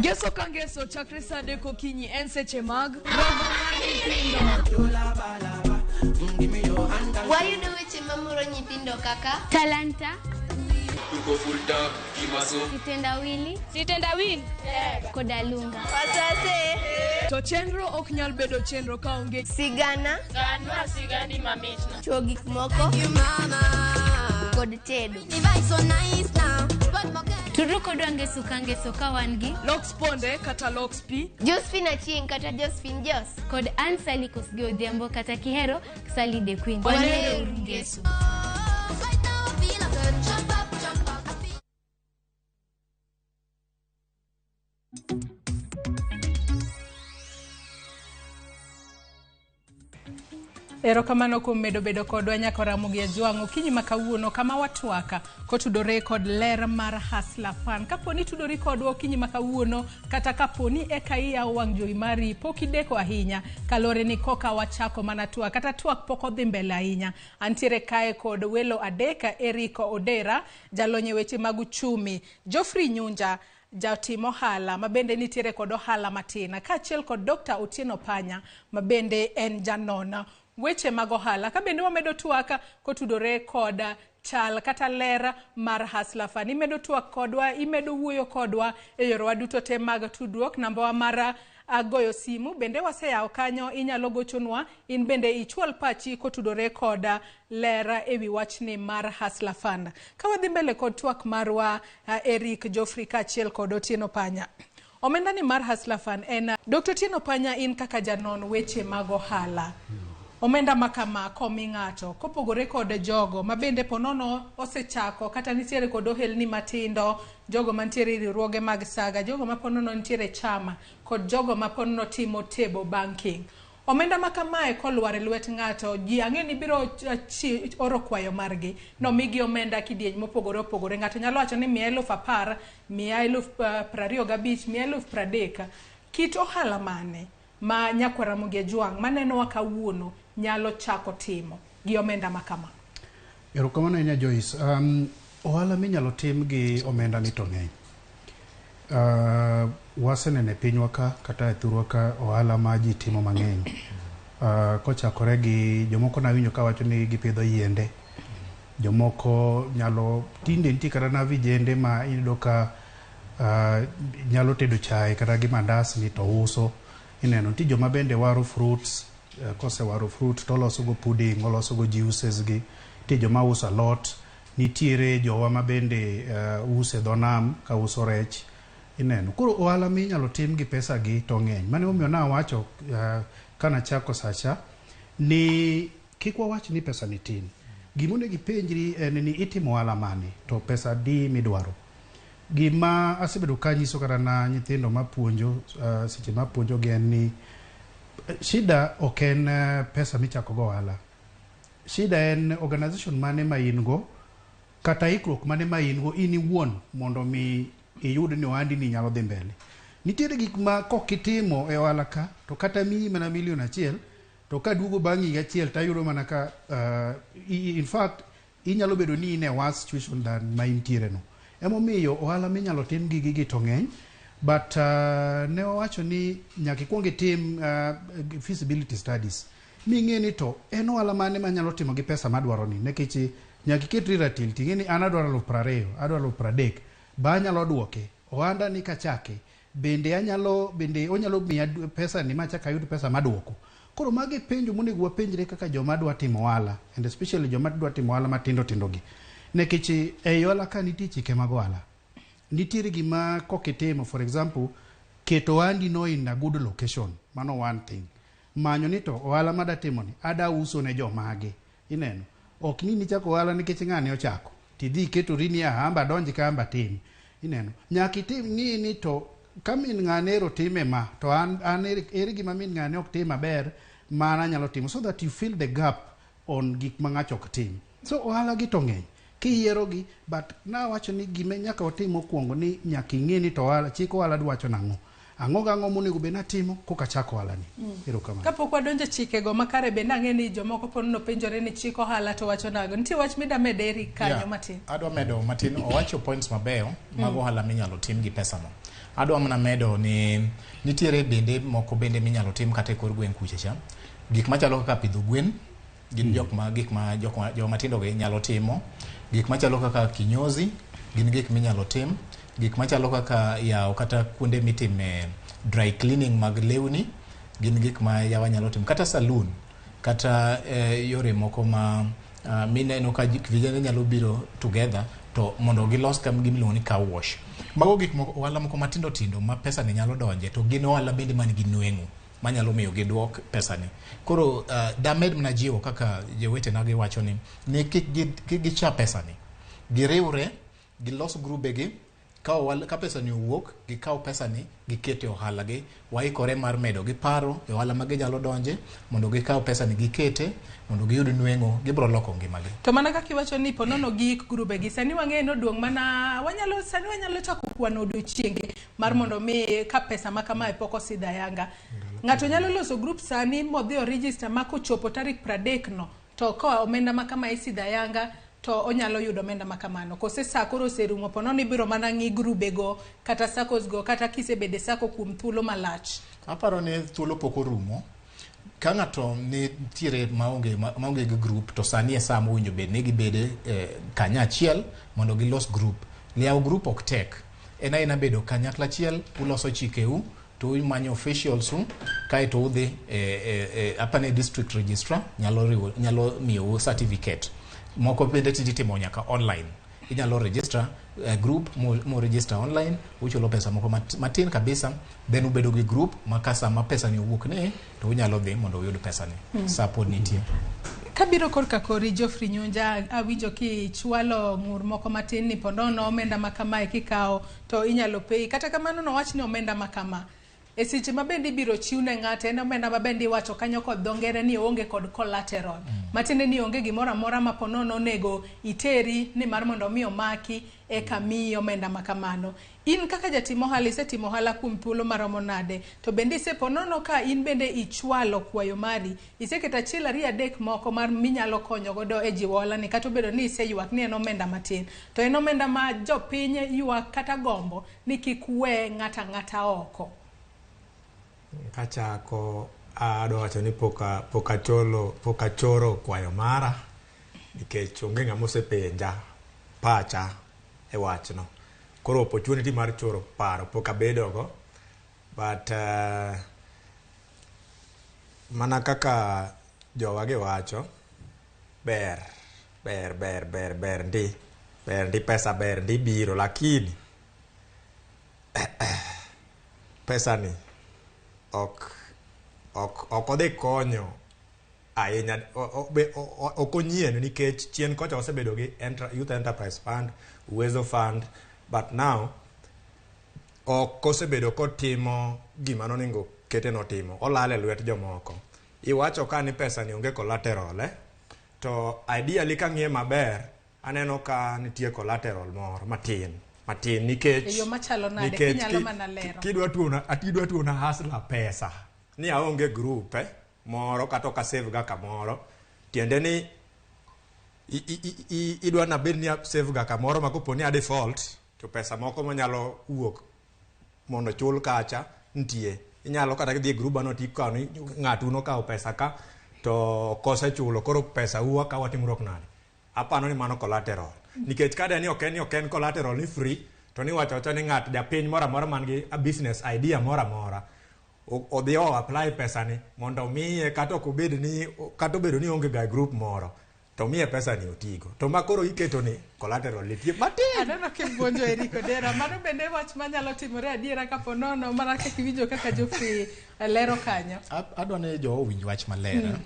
Geso kangeso chakre sade kokinyi enseche mag Wayudo weche mamoro nyithindo kaka Talanta, Tuko full time kimaso Sitendawili, Kodalunga. Wasase to chenro ok nyal bedo chenro kaonge sigana sigani mamichna chuo gik moko kod tedo. Turu kodwa ngeso kangeso ka wangi Lox Ponde kata Lox P Josephine Achieng kata Josephine Jos. kod Ansali Kosgeo Odhiambo kata Kihero Sally the Queen. Wanero ngeso. Erokamano kuom medo bedo kodwa nyaka Ramogi Tv okinyi makawuono kama watwaka kotudore kod ler mar Hustler Fund. Kaponi tudori kodwa okinyi makawuono kata kaponi eka iya wang' jowi mari pokideko ahinya kalore ni koka wachako mana twak kata twak pok odhi mbele ahinya. Antiere kae kod welo adeka Eric Odera jalonye weche mag uchumi, Geoffrey Nyunja jatimo ohala mabende nitiere kod ohala matina kaachiel kod Dr. Otieno Panya mabende en janona weche mag ohala ka bende wamedo twaka kotudore kod chal kata ler mar Hustler Fund. Imedo twak kodwa, imedo wuoyo kodwa e yorwa duto te mag tudruok. Namba mar goyo simu bende waseyawo kanyo, inyalo gochonwa in bende ichwal pachi kotudore kod ler ewi wachni mar Hustler Fund. Ka wadhi mbele kod twak marwa Eric, Geoffrey kaachiel kod Otieno Panya. Omenda ni mar Hustler Fund en Dr. Otieno Panya in kaka janon weche mag ohala. Omenda makama komi ng'ato kopogore kod jogo mabende ponono osechako kata nitiere kod ohelni matindo, jogo mantiere riwruoge mag saga, jogo maponono nitiere chama kod jogo maponono timo table banking. Omenda makamae kolware lwet ng'ato ji ang'eni biro oro kwayo margi no migi omenda kidieny mopogore opogore. Ng'ato nyalo wacho ni 10,010, 125, 130. Kit ohala mane ma nyakwa Ramogi Tv maneno wakawuono nyalo chako timo gi omenda makama? Erokamano nya Joyce. Ohala minyalo tim gi omenda ni to ng'eny. Wasenene pinywa ka kata e thurwa ka ohala ma ji timo mang'eny. Kochakore gi jomoko nawinjo ka wacho ni gipidho yiende. Jomoko nyalo tinde nitie kata na vijende ma iyudo ka nyalo tedo chai kata gi mandas ni to uso. Ineno nitie joma bende waro fruits, kose waro fruit to loso go pudding, oloso go juices gi. Nitie joma uso alot, nitiere jowa ma bende use donam ka uso rech. Ineno koro ohala minyalo tim gi pesa gi to ng'eny. Mane omiyo na wacho kana chako sacha ni kik wawach ni pesa ni tin. Gimone gipenjri en ni itimo ohala mane to pesa di midwaro. Gima asebedo kanyiso kata na nyithindo mapuonjo seche mapuonjo gen ni shida oken pesa michako go ohala. Shida en organization mane ma in go kata ikruok mane ma in go in iwuon mondo mi iyud ni ohandi ni nyalo dhi mbele. Nitiere gik ma kokitimo e ohala ka to kata miyi mana $1,000,000 to ka duogo bang' higa achiel tayudo mana ka in fact inyalo bedo ni in e worse situation than ma intiere no. Emomiyo ohala minyalo tim gi to ng'eny, but ne wacho ni nyaka ikwong itim feasibility studies. Ming'e ni to en ohala mane manyalo timo gi pesa madwaro ni, nekech nyaka iketri ratil ting'e ni an adwaro $20,000, adwaro $30,000, ba anyalo duoke. Ohanda ni kachake bende onyalo miya pesa ni machaka yud pesa maduoko. Koro magi penjo monego wapenjre kaka joma dwa timo ohala, and especially joma dwa timo ohala matindo gi. Nekech e ohala ka nitie chike mag ohala. Nitiere gima kokitimo, for example, keto ohandi no in a good location, mano one thing. Manyo ni to ohala madatimo ni ada uso ne jomage. Ineno ok ni nichako ohala nikech ng'ane ochako tidhi keto rini amba donji ka amba tim. Ineno nyaka itim ni to kamin ng'ane time ma to an ere gima min ng'ane ok tim maber mana nyalo timo, so that you fill the gap on gik ma ng'acho ok tim. So ohala gi to ng'eny kiyiero gi, but na wacho ni gime nyaka otim mokwongo ni nyaka ing'e ni to ohala chik ohala dwacho nang'o. Ang'o monego be natimo koka chako ohala ni. Erokamano. Kapok wadonjo chike go makare be nang'e ni jomoko ponono penjore ni chik ohala to wacho nago. Nitie wach midamede Eric kanyo matin. Adwa medo matin, owacho points mabeyo mag ohala minyalo tim gi pesa no. adwa mana medo ni nitiere bende moko bende minyalo tim kata e kor gweng' kuche cha. Gik machalo kaka pidho gwen gin joma tindo gi nyalo timo. Gik machalo kaka kinyozi gin gik minyalo tim. Gik machalo kaka yawo kata kuonde mitime dry cleaning mag lewni gin gik ma yawa nyalo timo. Kata saloon kata yore moko ma mineno ka vijana nyalo biro together to mondo gilos kam gimiluongo ni car wash. Mago gik moko ohala moko matindo tindo ma pesa ni nyalo donje to gin ohala bende man gi nweng'o manyalo miyo giduok pesa ni. Koro damed mana jiwo kaka jowetena giwacho ni kik gicha pesa ni. Giriwre, gilos grube gi, ka pesa ni owuok, gikaw pesa ni gikete ohala gi, waikore mar medo gi paro e ohala ma ginyalo donje mondo gikaw pesa ni gikete mondo giyud nweng'o, gibro loko ngimagi. To mana kaka iwacho ni ponono gi grube gi sani wang'e no duong' mana wanyalo chako kwano odiochienge mar mondo mi ka pesa ma kama e poko sidha yanga. Ng'ato nyalo loso group sani modhi o register ma kochopo tarik 30 no to ka omenda ma kama e sidha yanga to onyalo yudo omenda makamano. Kose sa koro serumo ponono ibiro mana ng'i grube go kata SACCOs go kata kisebede SACCO kuom thuolo malach. Aparo ni thuolo poko rumo. Ka ng'ato nitiere maonge gi group to sani e sa mowinjo bed ni gibede kanya achiel mondo gilos group. Liao group ok tek. Ena bedo kanyakla achiel, uloso chikeu to umanyo officials kaeto udhi apane district registrar nyalo miyo certificate. Moko bende titimo nyaka online. Inyalo register group mo register online, uchulo pesa moko matin kabisa, then ubedo gi group makasa ma pesa ni owuok ne to unyalo dhi mondo uyud pesa ni. Support nitie. Kabiro korka kori Geoffrey Nyonja, awinjo ki chwalo ng'ur moko matin ni ponono omenda makama e kikao to inyalo pay. Kata kamano no wach ni omenda makama. E seche ma bendi biro chiwne ng'ate en omenda ma bendi wacho kanyo kod dongere ni onge kod collateral. Matinde ni onge gimoro amora ma ponono nego iteri ni mar mondo mi omaki e kami omenda makamano. In kaka jatimo ohala isetimo ohala kuom thuolo maromo nade to bende iseponono ka in bende ichwalo kwayo mari iseketa achiel 2 3 moko mar minyalo konyo godo e jiwo ohala ni kata bedo ni iseyuak ni en omenda matin to en omenda ma jopiny yuak kata gombo ni kikwe ng'ata oko. Kachako adwa wacho ni poka choro kwayo mara nikech onge ng'ama osepenja pacha e wachno. Koro opportunity mar choro paro poka bedogo, but mana kaka jowage wacho ber ndi pesa ber ndi biro, lakini pesa ni ok odhi konyo ahinya, ok onyien nikech chien kocha osebedo gi Youth Enterprise Fund, Uwezo Fund, but now ok osebedo kotimo gima nonego kete notimo, olale lwet jomoko. Iwacho ka ni pesa ni onge collateral to ideally ka ng'iye maber aneno ka nitie collateral moro matin nikech yo machalo nade kinyalo mana lero. Kidwa tuona hasla pesa ni aonge group moro kata ka save ga kamoro, tiende ni idwa na bed ni save ga kamoro ma koponi a default to pesa moko manyalo wuok mondo chul kacha ntie. Inyalo kata dhi group ano tikano ng'atu no kawo pesa ka to kose chulo koro pesa uwa ka watimrok nade. Apano ni mano collateral. Nikech kada ni ok en collateral ni free to ni wacho ni ng'at japiny mora man gi a business idea mora odhi apply pesa ni mondo miye kata obedo ni onge ga group moro to miye pesa ni otigo to makoro iketo ni collateral litie matin. Aneno kibuonjo Eriko Dera mano bende wach manyalo timore adiera kapo nono mana kaka iwinjo kaka Geoffrey lero kanyo. Adwa ni jo winj wach maler.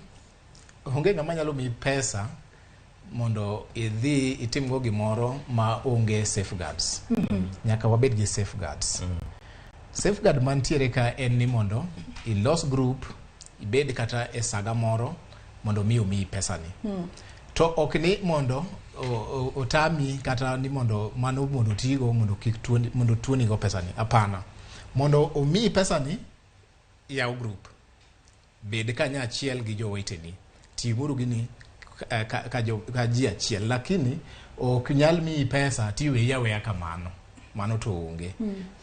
Onge ng'ama nyalo mi pesa mondo idhi itimgo gimoro ma onge safeguards. Nyaka wabed gi safeguards. Safeguard mantiere ka en ni mondo ilos group, ibed kata e saga moro mondo mi pesa ni. To ok ni mondo otami kata ni mondo tigo mondo tuoni go pesa ni. Apana. Mondo omi pesa ni yaw group. Bed kanya achiel gi joweteni. Timuru gini ka ji achiel, lakini ok nyal mi pesa tiwe yawe kamano. mano to onge.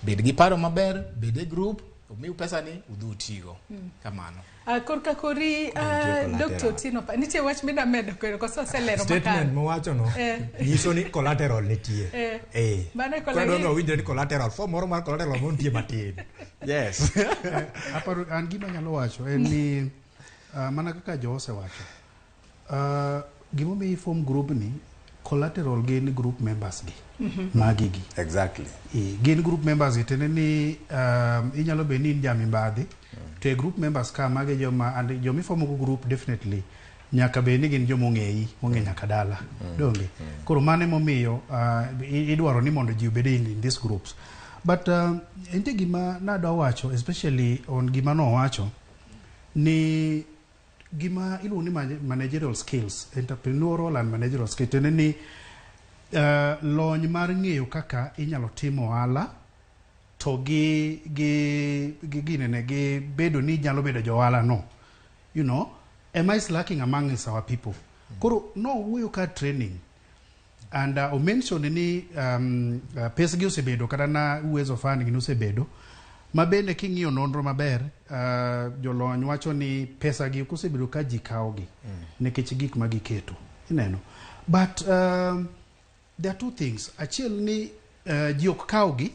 Bed gi paro maber, bed e group, omiu pesa ni udhu tigo. Kamano. Korka kori Dr. Tino nitie wach mida medo koso selero makare. Statement mowacho no nyiso ni collateral nitie. Bane collateral. Kwa winjo ni collateral, form moro mar collateral mo nitie matin. Yes. Aparo an gima nyalo wacho en ni mana kaka jo osewacho. Gimo mi form group ni collateral gin group members gi. Magi gi. Exactly. Gin group members itene ni inyalo be ni jami mbadhi. To group members ka mage joma and jomi formo group definitely nyaka be ni gin jomo ng'eyi onge nyaka dala donge koro mane momiyo idwaro ni mondo ji obed in these groups but ente gima nado wacho especially on gima no wacho ni gima iluongo ni managerial skills, entrepreneurial and managerial skills ni lony mar ng'eyo kaka inyalo timo ohala to gi bedo ni nyalo bedo jo ohala no, you know, am I lacking among our people? Koro no wuyo ka training and o mention ni pesa gi osebedo kata na uwezo of funding ni osebedo mabende king'iyo nonro maber jolony wacho ni pesa gi osebedo ka ji kawo gi nikech gik ma giketo ineno but there are two things. Achiel ni ji ok kawo gi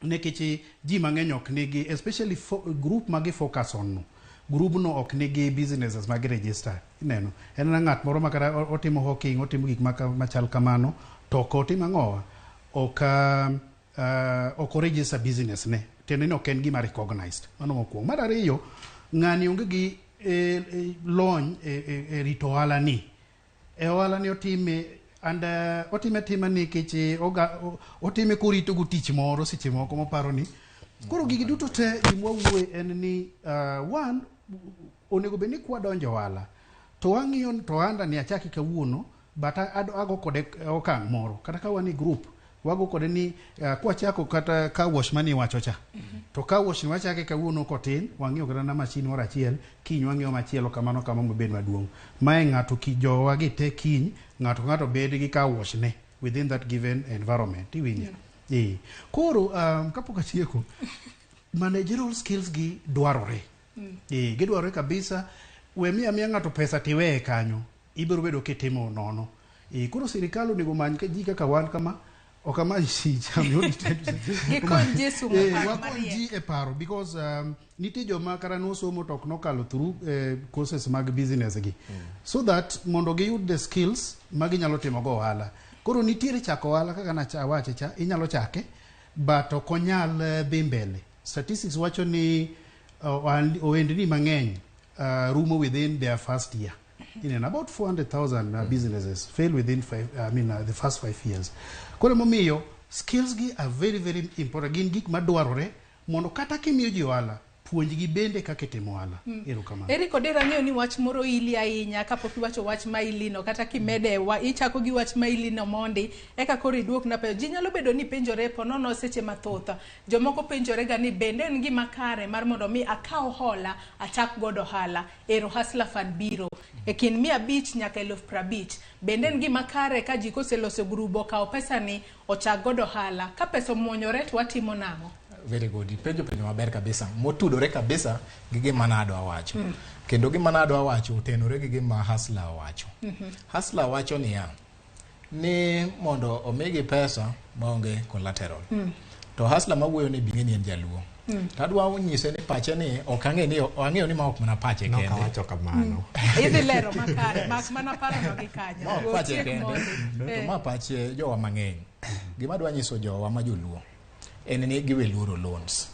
nekech ji mang'eny ok nigi especially group magi focus on no group no ok nigi businesses magi register ineno en na ng'at moro makara otimo hawking otimo gik machal kamano to ok otimo ang'owa ok register business ne tendo ni ok en gima recognized mano mokwongo. Mar ariyo ng'ani onge gi lony e rito ohala ni otime and otime tima nikech otime korito go tich moro seche moko moparo ni koro gigi duto te gimwawuoye en ni one onego bed ni kwadonjo ohala to wang'iyo to anda ni achaki kawuono but ago kode okang' moro kata ka wan e group wago kode ni kwachako kata car wash mani wacho cha to car wash ni wachake kawuono kotin wang'iyo kata na mashin moro achiel kiny wang'iyo machielo kamano mobed maduong' mae ng'ato kijowa gi te kiny ng'ato bed gi car wash ne within that given environment iwinjo koro kapok atieko managerial skills gi dwarore gidwarore kabisa we miya ng'ato pesa tiweye kanyo ibiro bedo kitimo nono koro sirikal onego many ka ji kaka wan kama okama si chami gikon Jesu wakon ji e paro because nitie joma kara nosomo tok nokalo through courses mag business gi so that mondo giyud the skills magi nyalo timo go ohala koro nitiere chako ohala kaka na wache cha inyalo chake but okonyal dhi mbele. Statistics wacho ni ohendni mang'eny rumo within their first year. In about 400,000 businesses fail within the first 5 years. Kore momiyo skills gi are very very important. Gin gik madwarore mondo kata kimiyo ji ohala puonj gi bende kaka timo ohala. Erokamano. Eriko dera ng'eyo ni wach moro ili ahinya kapok iwacho wach ma ilino kata kimede ichako gi wach ma ilino mondi eka koro iduok na penjo. Ji nyalo bedo ni penjore po nono seche mathotha. Jomoko penjore ga ni bende en gima kare mar mondo mi akaw hola achak godo ohala. Ero Hustler Fund biro e kin 500 nyaka 50,000 bende en gima kare ka ji koseloso grupo kawo pesa ni ochak godo ohala ka pesa muonyore to watimo nang'o. Very good. Penjo maber kabisa. Motudore kabisa gi gima nado awacho. Kendo gima nado awacho otenore gi gima Hustler awacho. Hustler awacho ni mondo omigi pesa maonge collateral. To Hustler mawuoyo ni bing'e ni en jaluo. Tadwa nyise ni pache ni ang'eyo ni ma ok mana pache kende. No kawacho kamano. Idhi lero makare mak mana paro no gi kanyo. No pache kende. To ma pache jowa mang'eny. Gima dwa nyiso jowa ma joluo en ni giwe luoro loans.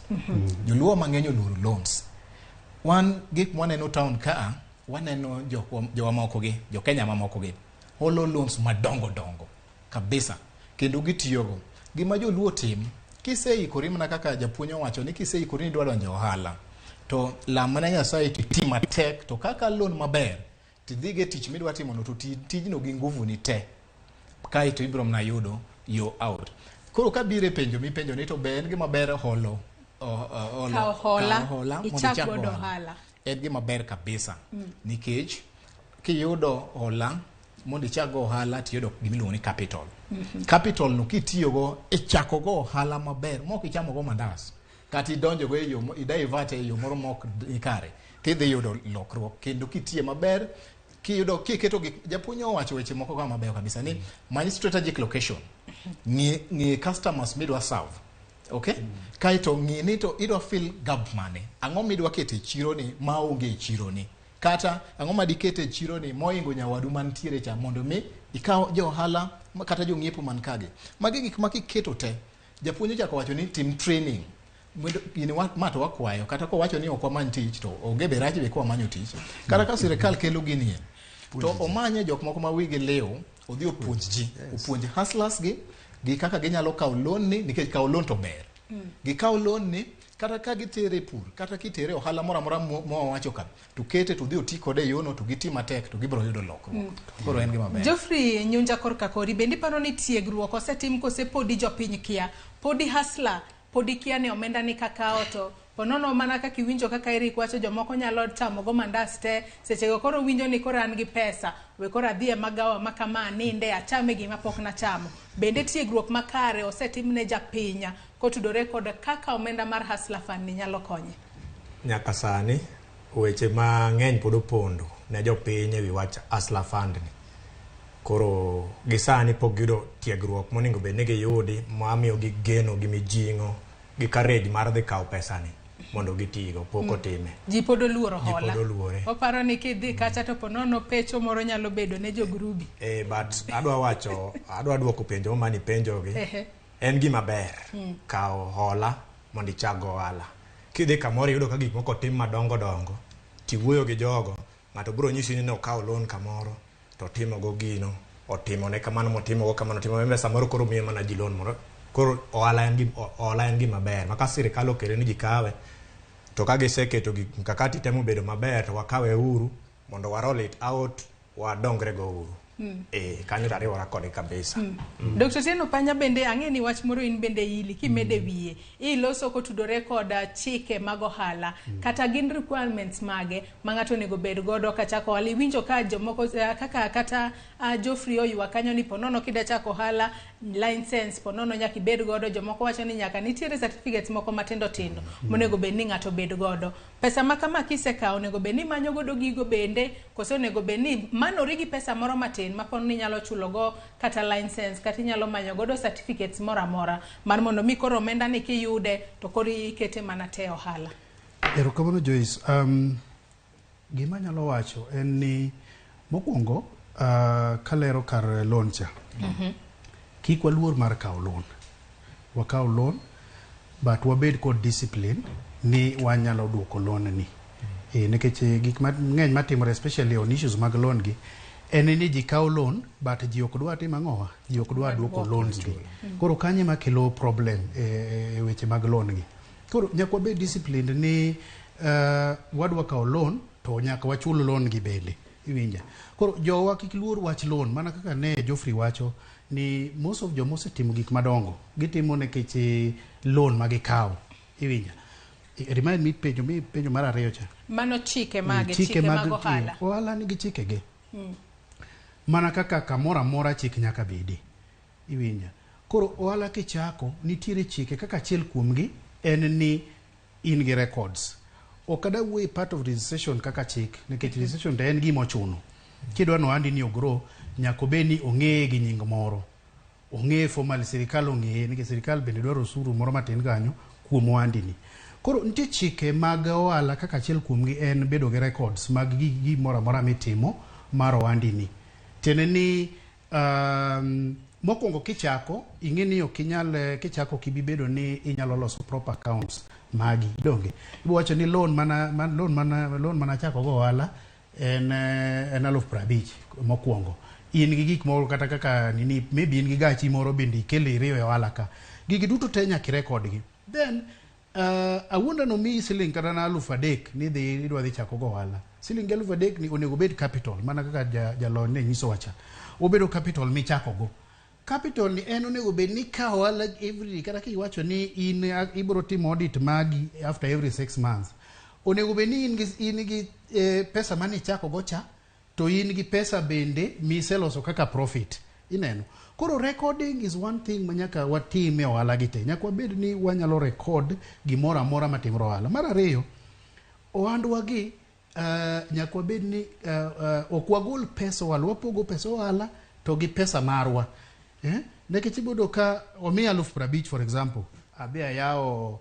Joluo mang'eny oluoro loans. Wan gik mwaneno town ka waneno jowa moko gi Jo-Kenya mamoko gi holo loans madongo kabisa kendo gitiyogo. Gima joluo tim kiseikori mana kaka japuonj owacho ni kiseikori ni dwa donjo ohala to lamne Nyasaye ti matek to kaka loan maber tidhige tich midwa timo no to tijno gi nguvu ni te kai to ibro mna yudo yo out. Koro kabire penjo mipenjo ni to be en gima ber holo hola ichak godo ohala en gima ber kabisa nikech kiyudo hola mondo ichago ohala tiyudo gimiluongo ni capital. Capital no kitiyogo e chako go ohala maber, mok ichamo go mandas. Kati donjo go e yo idivert e yo moro mok ikare. Tidhi yudo lokruok kendo kitiye maber, kiyudo kiketo japuonj owacho weche moko kama maber kabisa ni many strategic location. Ni customers midwa serve. Okay? Kaito ngini to idwa fill gap money. Ang'o midwa kete chiro ni maonge chiro ni. Kata ang'o madikete chiro ni moingo nyawadu mantiere cha mondo mi ikaw jo ohala kata jo ngiepo man kage. Magi gik makiketo te. Japuonj chako wacho ni team training. Ini mato wakwayo kata ko wacho ni ok wamany tich to onge beraji be ko wamanyo tich. Kata ka sirikal kelo gini to omanye jok moko ma wigi leo odhi opuonj ji, opuonj hustlers gi kaka ginyalo kaw loan ni nikech kaw loan to ber. Gi kaw loan ni kata ka gitere pur kata kitere ohala mora mora mo wacho ka to kete to dhi oti kode yono to giti matek to gibro yudo lokruok. Koro en gima ber. Geoffrey Nyunja korka kori bendi paro ni tiegruok osetim kose podi jopiny kia, podi hustler podi kia ne omenda ni kakao to ponono mana ka kiwinjo kaka Eric wacho jomoko nyalo tamo go mandas te seche go koro winjo ni koro an gi pesa we koro adhi e magawa makama ninde achame gima pok na chamo. Bende tiegruok makare osetim ne japinya kotudore kod kaka omenda mar hustler fund ni nyalo konye. Nyaka sani weche mang'eny pod opondo ne jopiny ewi wach hustler fund ni. Koro gisani pok yudo tiegruok monego bed ni giyudi mamiyo gi geno gi mijing'o gi courage mar dhi kawo pesa ni mondo gitigo pok otime. Ji pod oluoro hola. Ji pod oluore. Oparo ni kidhi kacha to ponono pecho moro nyalo bedo ne jo grubi. But adwa duoko penjo mani penjo gi. En gima ber kawo hola mondo ichag ohala. Kidhi kamoro yudo ka gik moko tim madongo dongo, tiwuoyo gi jogo, ng'ato biro nyisi ni okawo loan kamoro to timo go gino, otimo ne kamano motimo go kamano, timo membe samoro koro miyo mana ji loan moro. Koro ohala en gima ber. Maka sirikal okere ni ji kawe to ka giseketo gik mkakati temo bedo maber to wakawe uru mondo wa roll it out wadongre go uru. Kanyo tariwora kode kabisa. Dr. Tieno Panya bende ang'eni wach moro in bende ili kimede wiye. Iloso kotudore koda chike mag ohala kata gin requirements mage ma ng'ato onego bed godo kachako ohala. Winjo ka jomoko kaka kata Geoffrey oywa kanyo ni ponono kida chako ohala license ponono nyaka ibed godo, jomoko wacho ni nyaka nitiere certificates moko matindo tindo monego bed ni ng'ato bed godo. Pesa ma kama kisekawo onego bed ni manyo godo gigo bende koso onego bed ni manori gi pesa moro matin mapon ni nyalo chulo go kata license kata nyalo manyo godo certificates mora mora mar mondo mi koro omenda ni kiyude to kori ikete mana te ohala. Erokamano Joyce, gima nyalo wacho en ni mokwongo kalero kar loan cha. Kik waluor mar kawo loan. Wakaw loan but wabed kod discipline ni wanyalo duoko loan ni. Nikech gik mang'eny matimore especially on issues mag loan gi en ni ji kawo loan but ji ok dwa timo ang'owa, ji ok dwa duoko loans gi. Koro kanye makelo problem e weche mag loan gi. Koro nyaka wabed disciplined ni wadwa kawo loan to nyaka wachul loan gi bende. Iwinja. Koro jowa kik luor wach loan mana kaka ne Geoffrey wacho ni most of jomose timo gik madongo gitimo nekech loan magikawo. Iwinja. Remind me penjo mar ariyo cha. Mano chike mage, chike mag ohala. Ohala nigi chike ge. Mana kaka kamora mora chik nyaka bedi. Iwinja. Koro ohala kichako nitiere chike kaka achiel kuomgi en ni in gi records. Okada wuoye part of registration kaka chik nikech registration to en gima ochuno. Kidwa no andi ni ogro nyaka bed ni ong'eye gi nying moro. Ong'eye formal, sirikal ong'eye nikech sirikal bende dwaro osuru moro matin kanyo kuom wandi ni. Koro nitie chike mag ohala kaka achiel kuomgi en bedo gi records mag gimoro amora mitimo mar ohandi ni. Tiende ni mokwongo kichako ing'e ni ok inyal kichako kibi bedo ni inyalo loso proper accounts magi donge. Ibo wacho ni loan mana chako go ohala en 50,000 mokwongo. In gi gik moro kata kaka nini maybe in gi gachi moro bende ikelo iriwe e ohala ka. Gigi duto te nyaka record gi. Then awuonda no mi siling kata na 3,000 ni idwa dhi chako go ohala. Siling 3,000 ni onego bed capital mana kaka jalony ne nyiso wacha. Obedo capital mi chako go. Capital ni en onego bed ni ka ohala every kata kiwacho ni in ibro timo audit magi after every 6 months. Onego bed ni in gi pesa mani chako go cha to in gi pesa bende miseloso kaka profit ineno. Koro recording is one thing manyaka watime ohala gite. Nyaka wabed ni wanyalo record gimoro amora matimro ohala. Mar ariyo, ohandwa gi nyaka wabed ni ok wagol pesa ohala, wapogo pesa ohala to gi pesa marwa. Nekech ibodo ka omiya 50,000 for example, abia yao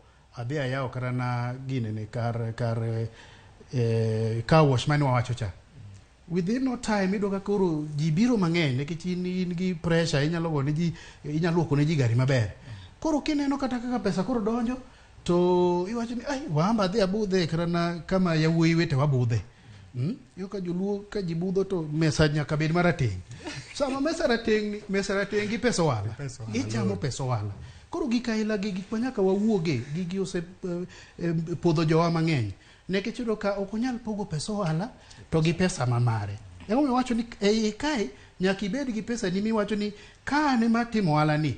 karana gine ne kar car wash mani wawacho cha. Within no time ido ka koro ji biro mang'eny nekech in gi pressure inyalo kone ji gari maber. Koro kineno kata kaka pesa koro donjo to iwacho ni ai wamba dhi abudhe karana kama yawuoyi wete wabudhe. Yo ka joluo ka jibudho to mesa nyaka bed marateng'. Sama mesa rateng' gi pesa wala. Ichamo pesa wala. Koro gikaila gik manyaka wawuoge gigi ose podho jowa mang'eny. Nekech yudo ka ok onyal pogo pesa wala to gi pesa mamare. Emo mi wacho ni ei kae nyaka ibed gi pesa ni miwacho ni ka ne matimo wala ni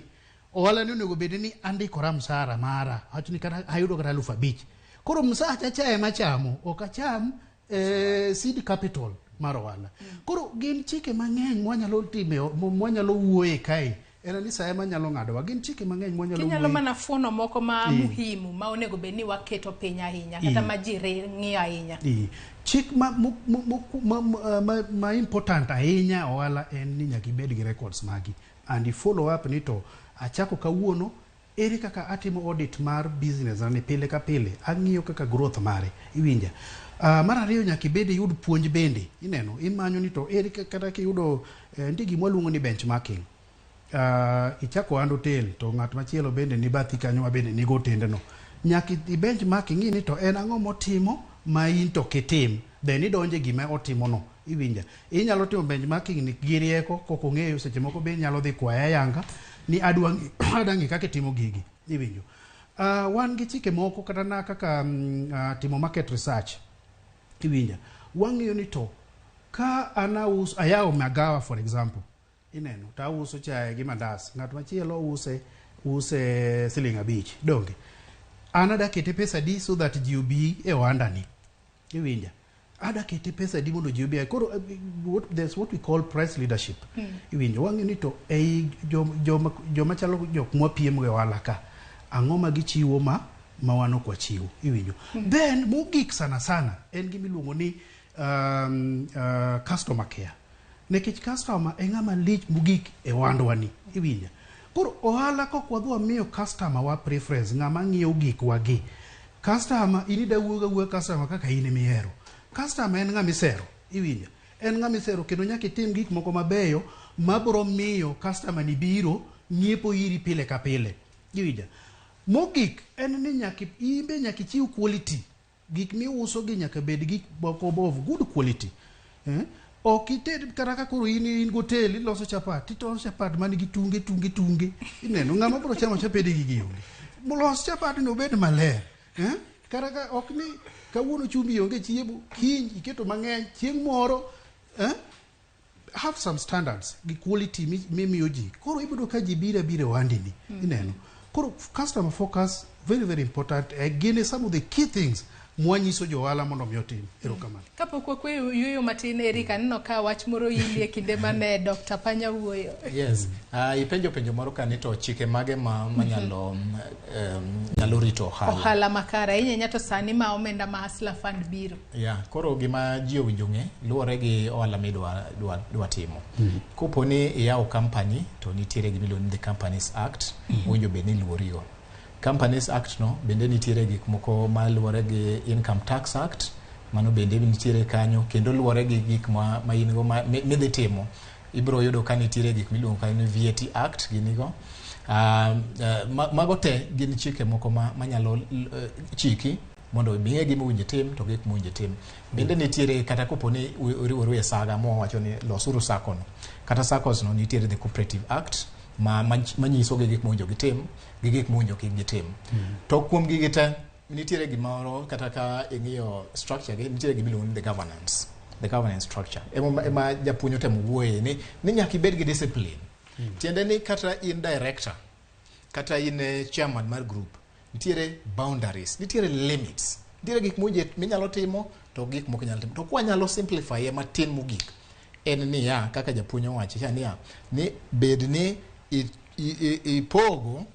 onego bed ni andikora msara mara. Wacho ni kata ayudo kata 5,000. Koro msara cha ema chamo ok acham seed capital mar wala. Koro gin chike mang'eny mwanyalo time mwanyalo wuoye kae. Era ni sa ema nyalo ng'ado gin chike mang'eny mwanyalo kinyalo mana funo moko ma muhimu ma onego bed ni waketo piny ahinya kata ma ji ng'iyo ahinya. Chik ma important ahinya ohala en ni nyaka ibed gi records magi and you follow up ni to achako kawuono ere kaka atimo audit mar business ni pile ka pile ang'iyo kaka growth mare iwinja. Mar ariyo nyaka ibed yud puonj bende ineno imanyo ni to ere kata kiyudo ndigi mwaluongo ni benchmarking. Ichako ando hotel to ng'at machielo bende ni bathi kanyo bende nigo tendeno. Nyaka i benchmarking ni to en ang'o motimo ma in to kitim then idonje gima otimo no iwinja. Inyalo timo benchmarking ni gi rieko kok ong'eyo seche moko be nyalo dhi kwaya yanga ni adangi kaka timo gigi iwinjo. Wan gi chike moko kata na kaka timo market research iwinja. Wang'iyo ni to ka ayawo magawa for example ineno ta uso chae gi mandas ng'at machielo use siling 5 donge anada kete pesa di so that ji obi e ohanda ni iwinja. Ada kete pesa di mondo ji obi koro there's what we call price leadership iwinja. Wang'e ni to ei joma chalo jok mwapiem ge wala ka ang'o ma gichiwo ma wano kwa chiwo iwinjo. Then mogik sana en gimiluongo ni customer care. Nekech customer ng'ama lich mogik e wandwa ni iwinja. Koro ohala kok wadwa miyo customer wa preference ng'ama ng'iyo gik wagi. Customer inida wuoga customer kaka in mihero. Customer en ng'ama isero iwinja. En ng'ama isero kendo nyaka itim gik moko mabeyo mabro miyo customer ni biro nyiepo iri pile ka pile iwinja. Mogik en ni nyaka chiw quality. Gik miuso gi nyaka bed gik of good quality. Okited karaka koro in hotel iloso chapat ito chapat man gi tunge ineno ng'ama bro chamo chapede gi gionge molos chapat no bed maler karaka ok ni kawuono chumbi onge chiemo kiny iketo mang'eny chieng' moro have some standards gi quality mimiyo ji koro ibodo ka ji bira wandini ineno. Koro customer focus very very important again some of the key things mwanyiso johala mondo miotim erokamano. Kapok kwe yuyo matin Erika nno ka wach moro ilie kinde mane Dr. Panya wuoyo. Yes. Ipenjo moro kanito chike mage manyalo nyalo rito ohala. Ohala makara inya to sani ma omenda ma Hustler Fund biro. Yeah, koro gima ji owinjo ng'e luwore gi ohala midwa timo. Koponi yawo company to nitiere gimiluongo ni the Companies Act winjo be ni luworigo. Companies Act no bende nitiere gik moko maluwore gi Income Tax Act mano bende nitiere kanyo kendo luwore gi gik ma in go midhi timo ibro yudo ka nitiere gik miluongo kanyo VAT Act ginigo. Mago te gin chike moko manyalo chiki mondo miye gima owinjo tim to gik mowinjo tim. Bende nitiere kata koponi uriworu e saga mo wacho ni losuru sako no kata SACCOs no nitiere the Cooperative Act manyiso gik mowinjo gitim gi gik mowinjo kik gitim. To kuom gigi te nitiere gimoro kata ka ing'iyo structure gi nitiere gimiluongo ni the governance structure ema japuonjo temo wuoye ni nyaka ibed gi discipline. Tiende ni kata in director kata in chairman mar group nitiere boundaries, nitiere limits, nitiere gik mowinjo minyalo timo to gik moko nyalo timo. To kwa nyalo simplify matin mogik en ni ya kaka japunyo wacho cha ni ya ni bed ni ipogo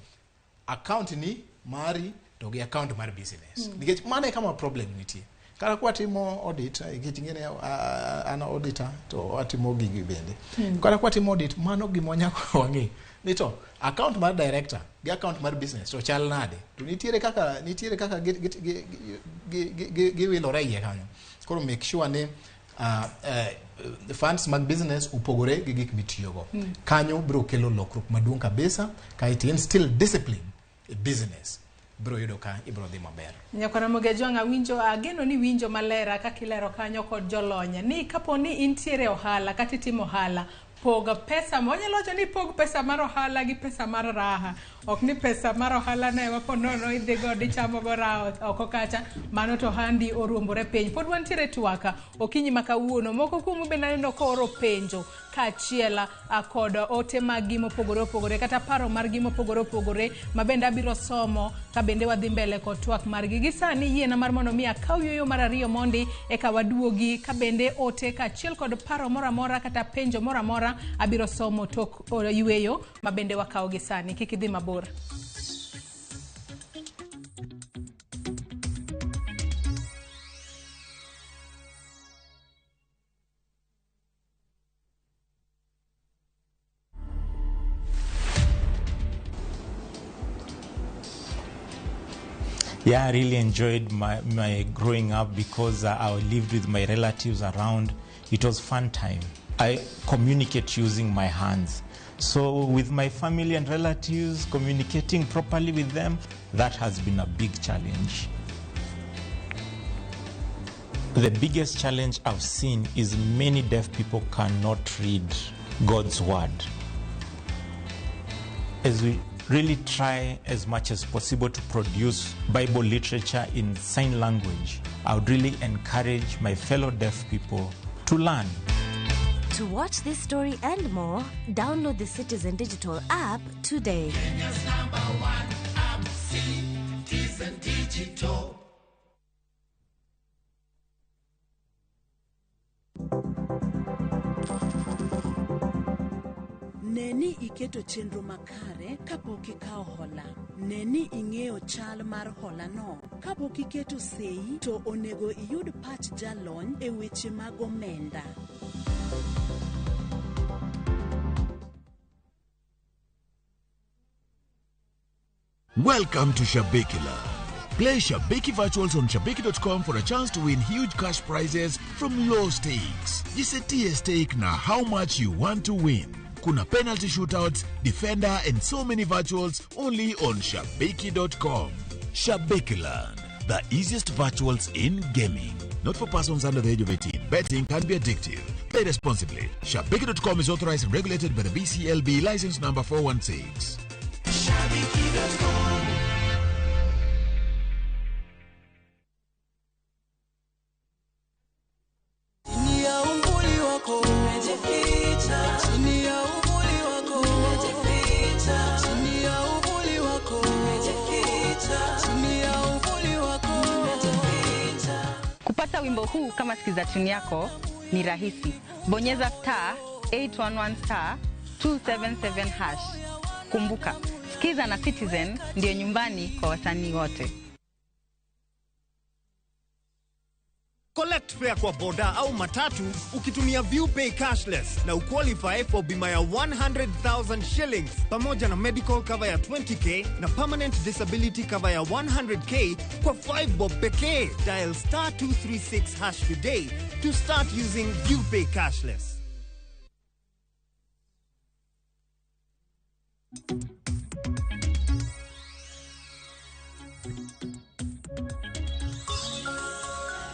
account ni mari to gi account mar business nikech mane kama problem nitie kala kwa timo audit gitingene ana auditor to atimo gigi bende kala kwa timo audit mano gimonya ko wangi ni to account mar director gi account mar business to chal nade to nitiere kaka gi wilore ye kanyo koro make sure ne the funds mag business upogore gi gik mitiyogo kanyo bro kelo lokruok maduong kabisa ka it in still discipline business bro yudo ka ibro dhi maber. Nyakora Mogejwanga winjo ageno ni winjo malera ka kilero kanyo kod jolonya ni kaponi intiere ohala kata timo ohala poga pesa monyalo wacho ni pog pesa mar ohala gi pesa mar raha ok ni pesa mar ohala ne waponono idhi go dichamo go raha oko kacha mano to handi oruombore piny pod wantiere twaka okinyi makawuono moko kuomu be naneno ko oro penjo kachiela kod ote magi mopogore opogore kata paro margi mopogore opogore mabende abiro somo ka bende wadhi mbele kod twak margi gisani yiena mar mondo mi akaw yoyo mar ariyo mondi eka waduogi ka bende ote kachiel kod paro moramora kata penjo moramora abiro somo tok yueyo mabende wakaw gisani kik idhi mabor. Yeah, I really enjoyed my growing up because I lived with my relatives around. It was fun time. I communicate using my hands. So with my family and relatives, communicating properly with them, that has been a big challenge. The biggest challenge I've seen is many deaf people cannot read God's word. As we really try as much as possible to produce Bible literature in sign language, I would really encourage my fellow deaf people to learn. To watch this story and more, download the Citizen Digital app today. Kenya's #1 app, Citizen Digital. Neni iketo chenro makare kapok ikawo hola. Neni ing'eyo chal mar hola no. Kapok iketo sei to onego iyud pach jalony e weche mag omenda. Welcome to Shabikila. Play Shabiki Virtuals on Shabiki.com for a chance to win huge cash prizes from low stakes. Jisetie stake na how much you want to win. Kuna penalty shootouts, defender and so many virtuals only on Shabiki.com. Shabikiland, the easiest virtuals in gaming. Not for persons under the age of 18. Betting can be addictive. Play responsibly. Shabiki.com is authorized and regulated by the BCLB license number 416. Shabiki.com. Kupata wimbo huu kama sikiza tuni yako ni rahisi. Bonyeza *811*277#. Kumbuka, sikiza na Citizen ndio nyumbani kwa wasanii wote. Collect fare kwa boda au matatu ukitumia ViewPay cashless na uqualify for bima ya 100,000 shillings pamoja na medical cover ya 20k na permanent disability cover ya 100k kwa 5 bob pekee. Dial *236# today to start using ViewPay cashless.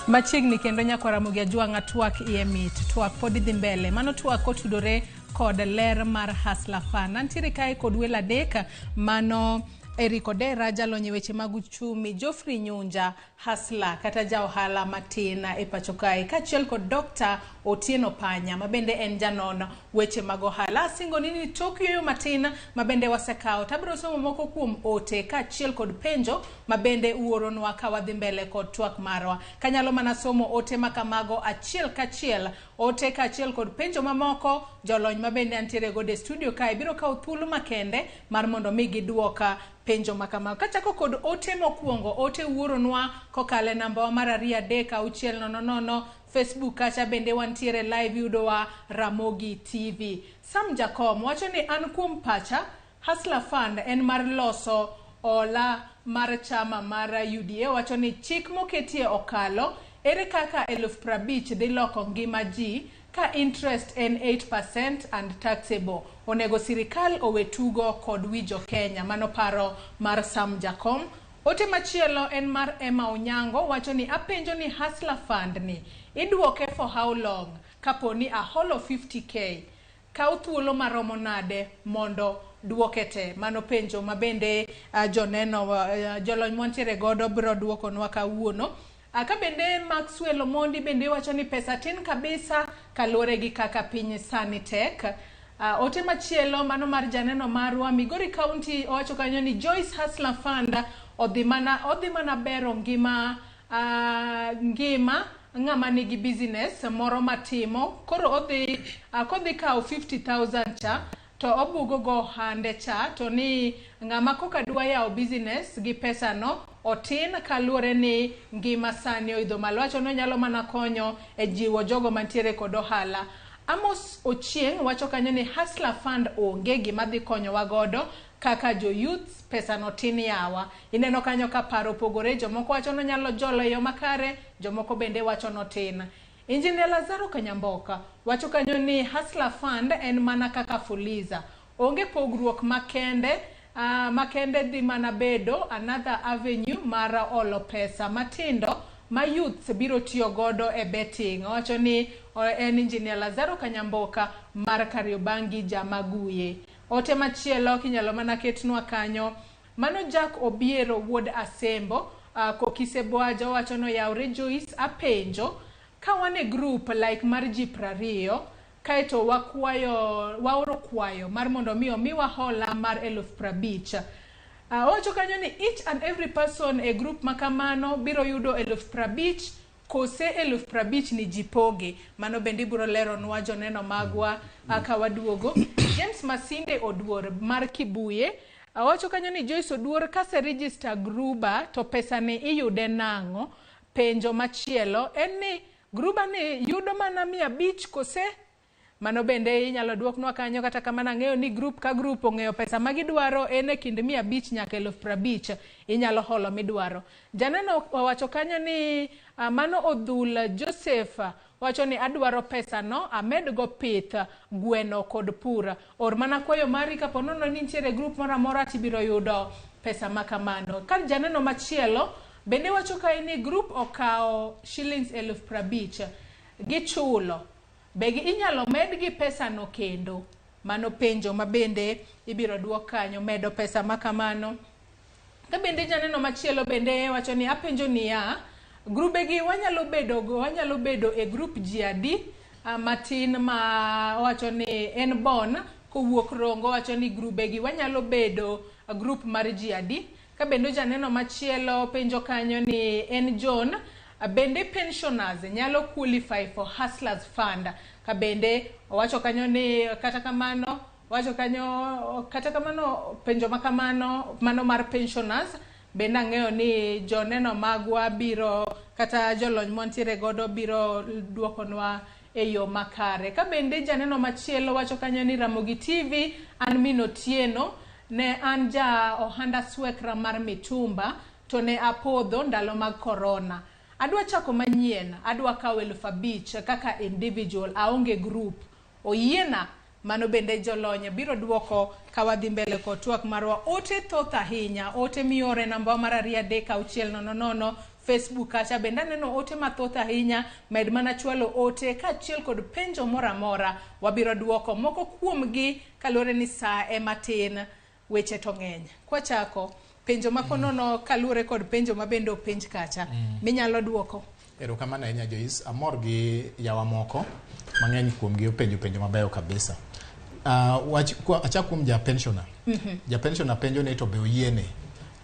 Machiegni kendo nyakora Ramogi Tv twak iemit twak podi dhi mbele mano twak otudore kod ler mar Hustler Fund. Antiere kae kod wela deka mano Eriko Dera jalonye weche mag uchumi, Geoffrey Nyunja Hustler kata ja ohala matina e pacho kae kachiel kod Dr. Otieno Panya mabende en janono weche mag ohala. Singo nini Tokyo matina mabende wasekao tabro somo moko kuom ote kachiel kod penjo mabende uoronwa ka wadhi mbele kod twak marwa. Kanyalo mana somo ote makamago achiel kachiel ote kaachiel kod penjo mamoko jolony mabende antiere go de studio kae biro kawo thuolo makende mar mondo mi giduoka penjo makama. Kachako kod ote mokwongo, ote wuoronwa kokale namba mar 33600 Facebook kacha bende wantiere live yudowa Ramogi TV. Sam Jakom wacho ni an kuom pacha Hustler Fund en mar loso ola mar chama mar UDA. Wacho ni chik moketie okalo ere kaka 50,000 dhi loko ngima ji ka interest en 8% and taxable. Onego sirikal owe tugo kod wijo Kenya. Mano paro mar Sam Jakom. Ote machielo en mar Emma Onyango wacho ni apenjo ni Hustler Fund ni idwoke for how long kapo ni a holo 50k kaw thuolo maromo nade mondo duokete. Mano penjo mabende joneno jolony montiere godo biro duokonwa kawuono. Ka bende Maxwell Omondi bende wacho ni pesa tin kabisa kaluwore gi kaka piny sani tek. Ote machielo mano mar janeno marwa Migori County wacho kanyo ni Joyce Hustler Fund odhi mana bero ngima ngama nigi business moro matimo, koro kodhi kawo 50,000 cha to obugo go hande cha to ni ngama koka dwa yawo business gi pesa no otin kaluwore ni ngima sani oidho malo. Wacho no nyalo mana konyo e jiwo jogo mantiere kod ohala. Amos Ochieng wacho kanyo ni Hustler Fund onge gima dhi konyo wagodo kaka jo youth pesa no tin yawa. Ineno kanyo ka paro pogore, jomoko wacho no nyalo jolo yo makare, jomoko bende wacho no tin. Engineer Lazaro Kanyamboka wacho kanyo ni Hustler Fund en mana kaka Fuliza. Onge pogruok makende dhi mana bedo another avenue mar olo pesa matindo ma youth biro tiyo godo e betting. Wacho ni en Engineer Lazaro Kanyamboka mar Kariobangi Jamaguye. Ote machielo kinyalo mana ketnwa kanyo mano Jack Obiero wuod Asembo Kokisebwajo wacho no yawre Joyce apenjo ka wane group like mar ji 20 kaeto waoro kwayo mar mondo miwa hola mar 50,000. Wacho kanyo ni each and every person a group makamano biro yudo 50,000 kose 50,000 ni jipoge. Mano bendi biro lero nwa joneno magwa aka waduogo. James Masinde Oduor mar Kibuye wacho kanyo ni Joyce Oduor kase register gruba to pesa ni iyude nango. Penjo machielo en ni gruba ni yudo mana 500 kose. Mano bende inyalo duoknwa kanyo kata kamana ng'eyo ni group ka group ong'eyo pesa magidwaro en e kind 500 nyaka 50,000 inyalo holo midwaro. Janeno wacho kanyo ni mano Odhul Joseph wacho ni adwaro pesa no amed go pith gweno kod pura. Or mana kwayo mari kapo nono ni nitiere group moro amora tibiro yudo pesa makamano. Kar janeno machielo bende wacho ka ni group okawo shillings 50,000 gichulo. Begi inyalo med gi pesa no kendo. Mano penjo mabende ibiro duok kanyo medo pesa makamano. Ka bende janeno machielo bende wacho ni apenjo ni grube gi wanyalo bedo e group jiadi matin ma wacho ni en bon kowuok Rongo wacho ni grube gi wanyalo bedo group mar jiadi. Ka bende janeno machielo penjo kanyo ni en John bende pensioners nyalo qualify for Hustlers Fund. Ka bende wacho kanyo ni kata kamano penjo makamano mano mar pensioners bende ang'eyo ni joneno magwa biro kata jolony montiere godo biro duokonwa e yo makare. Ka bende janeno machielo wacho kanyo ni Ramogi TV an Minotieno ne an ja ohanda swekra mar mitumba to ne apodho ndalo mag corona. Adwa chako manyien, adwa kawo 5,000 kaka individual aonge group. Oyiena mano bende jolony biro duoko kawadhi mbele kod twak marwa. Ote thoth ahinya, ote miore namba mar 33600 Facebook kacha bende neno ote mathoth ahinya. Med mana chwalo ote kaachiel kod penjo moro amora wabiro duoko. Moko kuomgi kaluwore ni saa ematin weche to ng'eny. Kwa chako penjo makonono kaluwore kod penjo mabendo penj kacha minyalo duoko. Erokamano ahinya Joyce, amor gi yawa moko mang'eny kuomgi penjo mabeyo kabisa. Achak kuom ja pensioner. Ja pensioner penjo ne to be oyiene.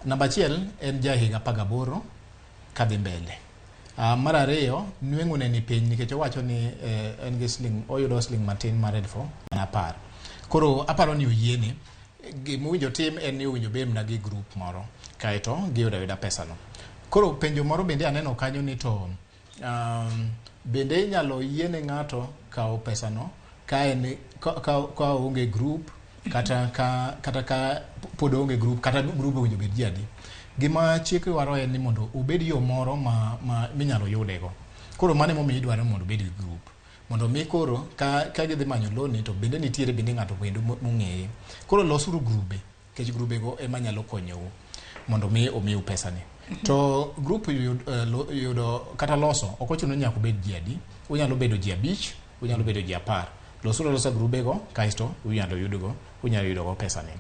Namba 1 en ja higa 18 kadhi mbele. Mar ariyo nweng'o ne ni piny nikech owacho ni en gi sling oyudo sling matin mar 1010. Koro aparo ni oyiene gimowinjo tim en ni owinjo bed na gi group moro kaeto giyuda pesa no. Koro penjo moro bende aneno kanyo ni to bende inyalo yiene ng'ato kawo pesa no ka onge group kata ka pod onge group kata group owinjo bed ji adi. Gima chik dwaro en ni mondo obed yo moro ma minyalo yudego. Koro mane momiyo idwaro mondo obed gi group mondo mi koro ka gidhi manyo loan to bende nitiere bende ng'ato wendo mong'eye. Koro losuru grube kech grubego ema nyalo konyou mondo mi omiu pesa ni. To group yudo kata loso ok ochuno nyaka bed ji adi. Unyalo bedo ji 5, unyalo bedo ji 10. Losa grubego kasto unyalo yudogo pesa ni.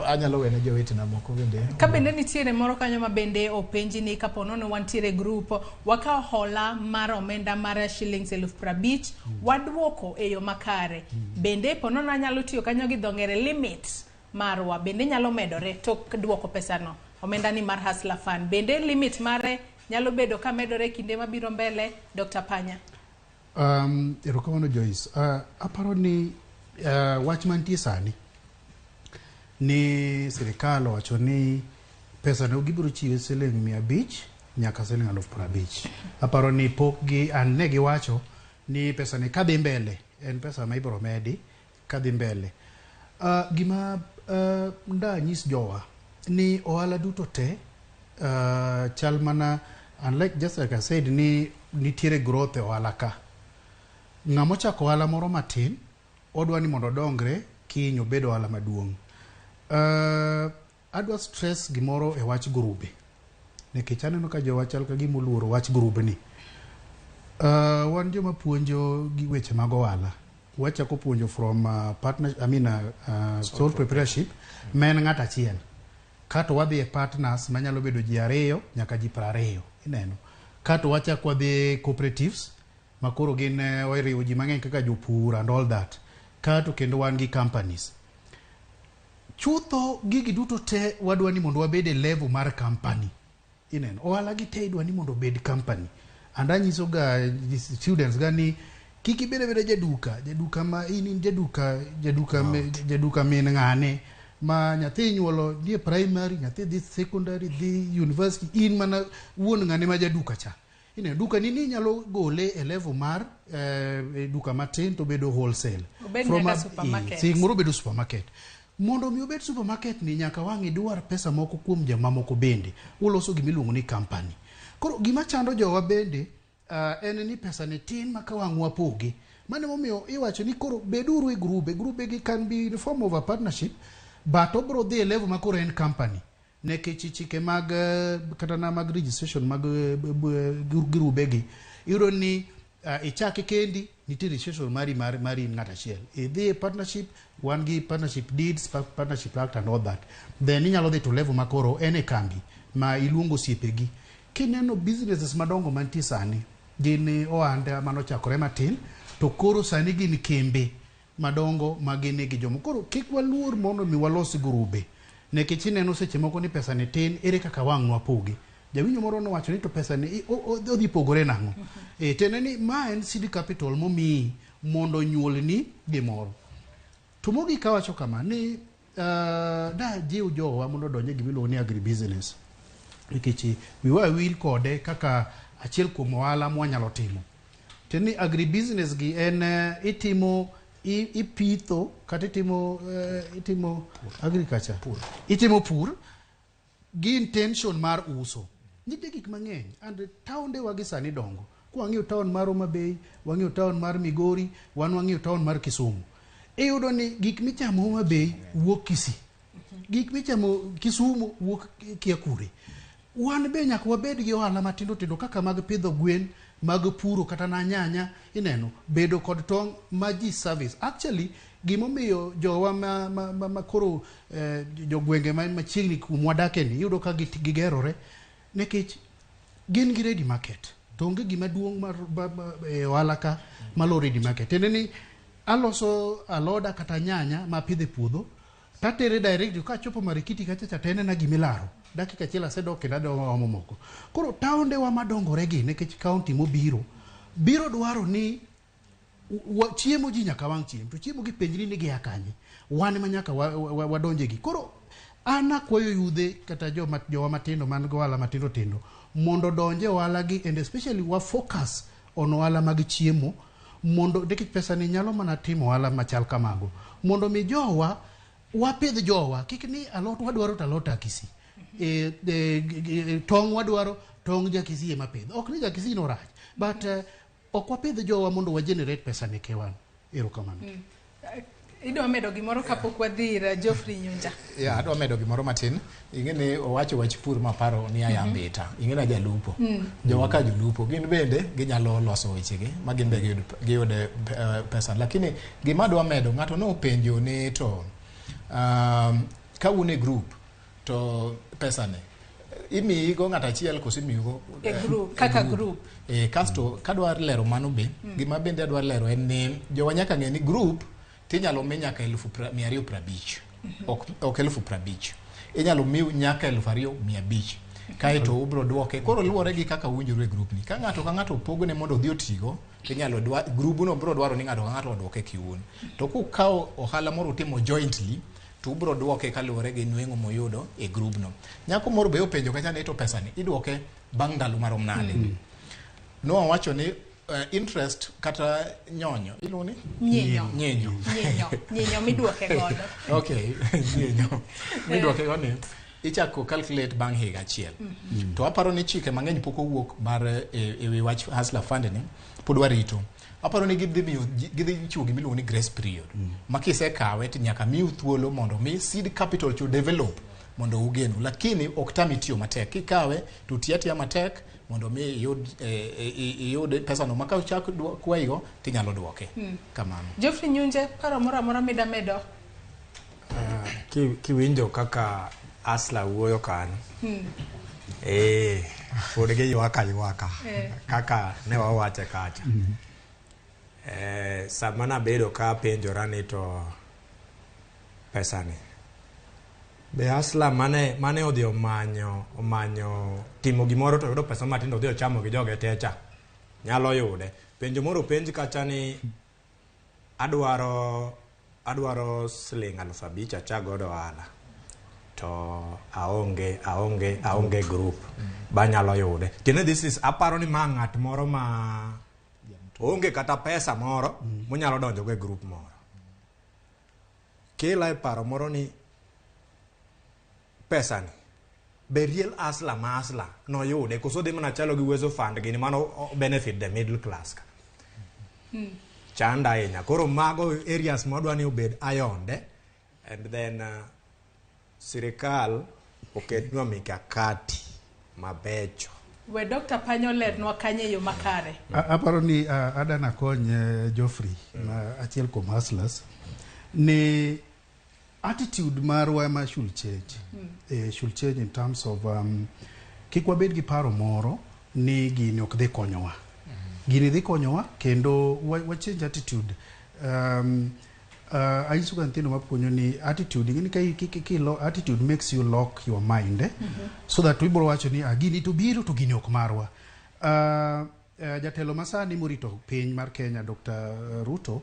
Anyalo wene jowetena moko bende. Ka bende nitiere moro kanyo ma bende openji ni kapo nono wantiere group wakawo hola mar omenda mar shillings 50,000 wadwoko e yo makare. Bende ponono anyalo tiyo kanyo gi dhongere limit marwa bende nyalo medore tok dwoko pesa no. Omenda ni mar Hustler Fund bende limit mare nyalo bedo ka medore kinde mabiro mbele. Dr. Panya. Erokamano Joyce. Aparo ni wach mantie sani ni sirikal owacho ni pesa no gibiro chiwe siling 500 nyaka siling 50,000. Aparo ni pok gi ane giwacho ni pesa ni kadhi mbele en pesa ma ibiro medi kadhi mbele. Gima nyis jowa ni ohala duto te chal mana unlike just like I said ni nitiere growth e ohala ka. Ng'amo chako ohala moro matin odwa ni mondo dongre kiny obed ohala maduong'. Adwa stress gimoro e wach grube nikech aneno ka jowa chal ka gima oluoro wach grube ni. Wan joma puonjo gi weche mag ohala wachako puonjo from sole proprietorship men ng'ata achiel kato wadhi e partners manyalo bedo ji 2 nyaka ji 20 ineno kato wachako wadhi cooperatives makoro gin oriwo ji mang'eny kaka jopur and all that kato kendo wan gi companies. Chutho gigi duto te wadwa ni mondo wabed e level mar company ineno ohala gi te idwa ni mondo bed company. And anyiso ga students gani kiki bede jaduka ma in jaduka min ng'ane ma nyathi nyuolo die primary nyathi dhi secondary dhi university in mana wuon ng'ane ma jaduka cha ineno duka ni nyalo gole e level mar duka matin to bedo wholesale from a supermarket. Moro bedo supermarket. Mondo mi obed supermarket ni nyaka wangi dwar pesa moko kuom jamamoko bende uloso gimiluongo ni company. Koro gima chando jowa bende en ni pesa ne tin maka wang'wa poge. Mane momiyo iwacho ni koro beduru e grube gi can be in the form of a partnership but obro dhi level makoro en company. Nekech chike mag kata na mag registration mag grube gi iro ni ichake kendi nitie registration mari ng'ata achiel. Idhi partnership wan gi partnership deeds, partnership act and all that. Then inyalo dhi to level makoro en e kambi ma iluongo siepegi. Kineno businesses madongo mantie sani gin ohanda manochakore matin to koro sani gin kembe madongo magine gi jomo. Koro kik waluor mondo mi walos grube nekech ineno seche moko ni pesa ni tin ere kaka wang'wa pogi. Jawinjo moro nowacho ni to pesa ni odhi pogore nang'o. Teneni ma en seed capital momi mondo nyuol ni gimoro. To mogi kawacho kama ni da jiw jowa mondo donje gimiluongo ni agribusiness. Nikech wiwa wil kode kaka achiel kuom ohala mwanyalo timo. Teni agribusiness gi en itimo ipitho kata itimo agriculture itimo pur gi intention mar uso. Nitie gik mang'eny and taonde wagi sani dongo. Kwang'iyo taon mar Homa Bay, wang'iyo taon mar Migori, wang'iyo taon mar Kisumu. Iyudo ni gik michamo Homa Bay wuok Kisii. Gik michamo Kisumu wuok Kiakure. Wan be nyaka wabed gi ohala matindo tindo kaka mag pidho gwen, mag puro kata na nyanya ineno bedo kod tong' ma ji service. Actually gimomiyo jowa ma koro jogwenge machiegni kumwa dake ni yudo ka gigerore nekech gin gi ready market. To onge gima duong' mar ohala ka malo ready market. Teneni aloso aloda kata nyanya ma pidhe puodho tatere direct ka chopo Marikiti kacha tene na gimilaro dakika achiel asedok kendo adwa moko. Koro taonde wa madongore gi nikech kaunti mobiro biro dwaro ni chiemo ji nyaka wang' chiemo to chiemo gi penjni ni gi akanye wan ma nyaka wadonje gi. Koro ana kwayo yudhe kata jowa matindo man go ohala matindo tindo mondo donje ohala gi, and especially wa focus on ohala mag chiemo mondo nikech pesa ni nyalo mana timo ohala machal kamago mondo mi jowa wapidh jowa kik ni alot wadwaro to alot Kisii tong wadwaro tong ja Kisii ema pidh, ok ni ja Kisii no rach, but ok wapidh jowa mondo wa generate pesa ne kewan. Erokamano. Idwa medo gimoro kapok wadhi ir Geoffrey Nyunja. Ya, adwa medo gimoro matin. Ingene owacho wach pur maparo ni ayambita. Ingene jalupo. Jowa ka jolupo gin bende ginyalo loso wechegi ma gin be giyude pesa. Lakini gima adwa medo ng'ato no penjo ni to ka une group to pesa ne imi go ng'ata achiel koso imigo group kaka group kasto kadwa lero mano be gima bende adwa lero en ni jowa nyaka ng'e ni group tinyalo mi nyaka 250 ok 250 inyalo mi nyaka 2500 kaito ubro duoke. Koro luwore gi kaka uwinjore group ni. Ka ng'ato ka ng'ato pogne mondo odhi otigo inyalo group no bro dwaro ni ng'ato ka ng'ato oduoke kiun. To kukawo ohala moro timo jointly to ubro duoke kaluwore gi nweng'o moyudo e group no. Nyako moro be openjo kacha ni to pesa ni iduoke bang' ndalo marom nade. No wacho ni interest kata nyonyo iluni nyenyo miduoke godo. Okay, nyenyo miduoke godo ichako calculate bang' higa achiel. To aparo ni chike mang'eny pok owuok mar ewi wach hustler fund ni pod warito. Aparo ni gidhi chiwo gimiluongo ni grace period ma kisekawe to nyaka miu thuolo mondo mi seed capital to develop mondo ugenu, lakini ok tami tiyo matek. Kikawe to tiya matek mondo mi yud pesa no maka uchak kwaigo tinyalo duoke. Kamano. Geoffrey Nyunje, paro moro amora medo kiwinjo kaka asla wuoyo kanyo pod gi ywaka kaka ne wawache kacha. Sama nabedo ka penjora ni to pesa ni be asla mane odhi omanyo timo gimoro to yudo pesa matindo odhi ochamo gi joge techa nyalo yude. Penjo moro penj kacha ni adwaro siling 5,000 achagodo ohala to aonge group banyalo yude. Kendo this is aparo ni ma ng'at moro ma onge kata pesa moro monyalo donjo go e group moro. Kila e paro moro ni pesa ni be real asla no yude koso de mana chalo gi wezo fund gini mano benefit the middle class ka. Chanda enya koro mago areas modwa ni obed ayonde, and then sirikal oketnwa mikakati mabecho. We Dr. Panyo lernwa kanye yo makare. Aparo ni adana kony Geoffrey na achiel kuom hustlers ni attitude marwa ma should change in terms of kik wabed gi paro moro ni gini ok dhi konyowa. Gini dhi konyowa kendo wa change attitude. Aisu kan tino mapuonyo ni attitude ngini kai attitude makes you lock your mind so that wibro wacho ni gini to biro to gini ok marwa. Jatelo masani morito piny mar Kenya Dr. Ruto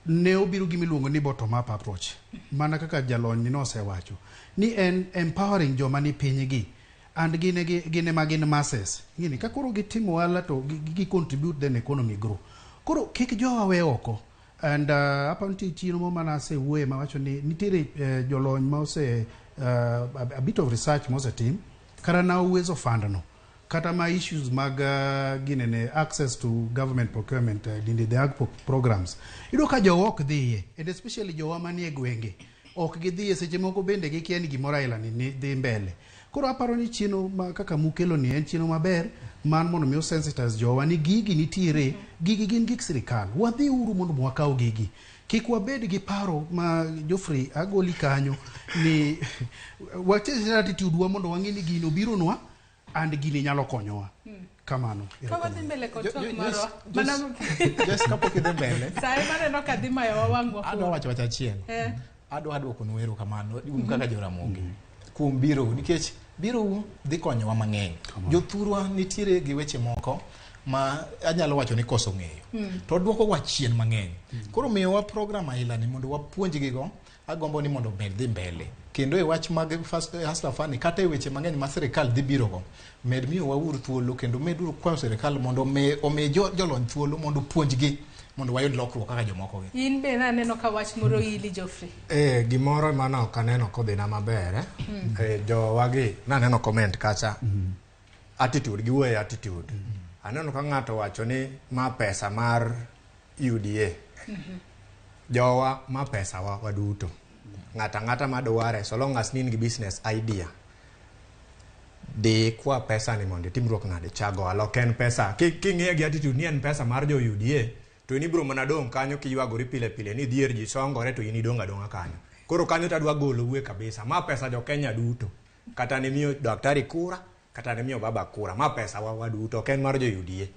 ne obiro gimiluongo ni bottom up approach. Mana kaka jalony ni osewacho ni en empowering joma ni piny gi and gine magin masses. Ngini ka koro gitimo wala to gi contribute then economy grow. Koro kik jowa we oko. And hapa nti chino mo mana se wuoye mawacho ni nitiere jolony ma ose a bit of research mo team kara na uwezo fund no kata ma issues mag ginene access to government procurement the ag programs ido ka jowa ok dhiye, and especially jowa manie gwenge ok gidhiye seche moko bende gikia ni gimoro aila ni dhi mbele. Koro aparo ni chino kaka mukelo ni en chino maber man mondo mi sensitize jowa ni gigi nitiere, gigi gin gik sirikal, wadhi uru mondo mwakaw gigi. Kik wabed gi paro ma Geoffrey agoli kanyo ni wachese attitude wa mondo wang'e ni gino biro nwa and gini nyalo konyowa. Kamano. Kawa dhi mbele kod talk marwa. Mana just kapok idhi mbele. Sai mane no kadhi mayo wawango. Adwa wacho achiel. Adwa duoko nwero kamano kaka jo Ramogi. Kuom biro nikech biro dhi konyowa mang'eny. Jothurwa nitiere gi weche moko ma anyalo wacho ni koso ng'eyo. To duoko wa chien mang'eny. Koro miyowa program aila ni mondo wapuonjgi go, agombo ni mondo med dhi mbele. Kendo e wach mag Hustler Fund kata e weche mang'eny ma sirikal dhi biro go, med miyo wauru thuolo kendo meduru kwayo sirikal mondo omi jolony thuolo mondo puonjgi mondo wayud lokruok kaka jomoko gi. In be naneno ka wach moro ili Geoffrey. Gimoro mana ok aneno kodhina maber. Jowagi naneno comment kacha. Attitude, giwuoye attitude. Aneno ka ng'ato wacho ni ma pesa mar UDA. Jowa ma pesa wa waduto. Ng'ata madware, so long as nin gi business idea. De kwa pesa ni mondo timruok nade chago aloken pesa. King'e gi attitude ni en pesa mar jo UDA, to ni bro mana dong kanyo kiywagori pile ni dhier ji songore to ini donga kanyo. Koro kanyo tadwa golo uwe kabisa. Ma pesa jo Kenya duto. Kata ni miyo daktari kura, kata ni miyo baba kura. Ma pesa wa duto ken mar jo UDA.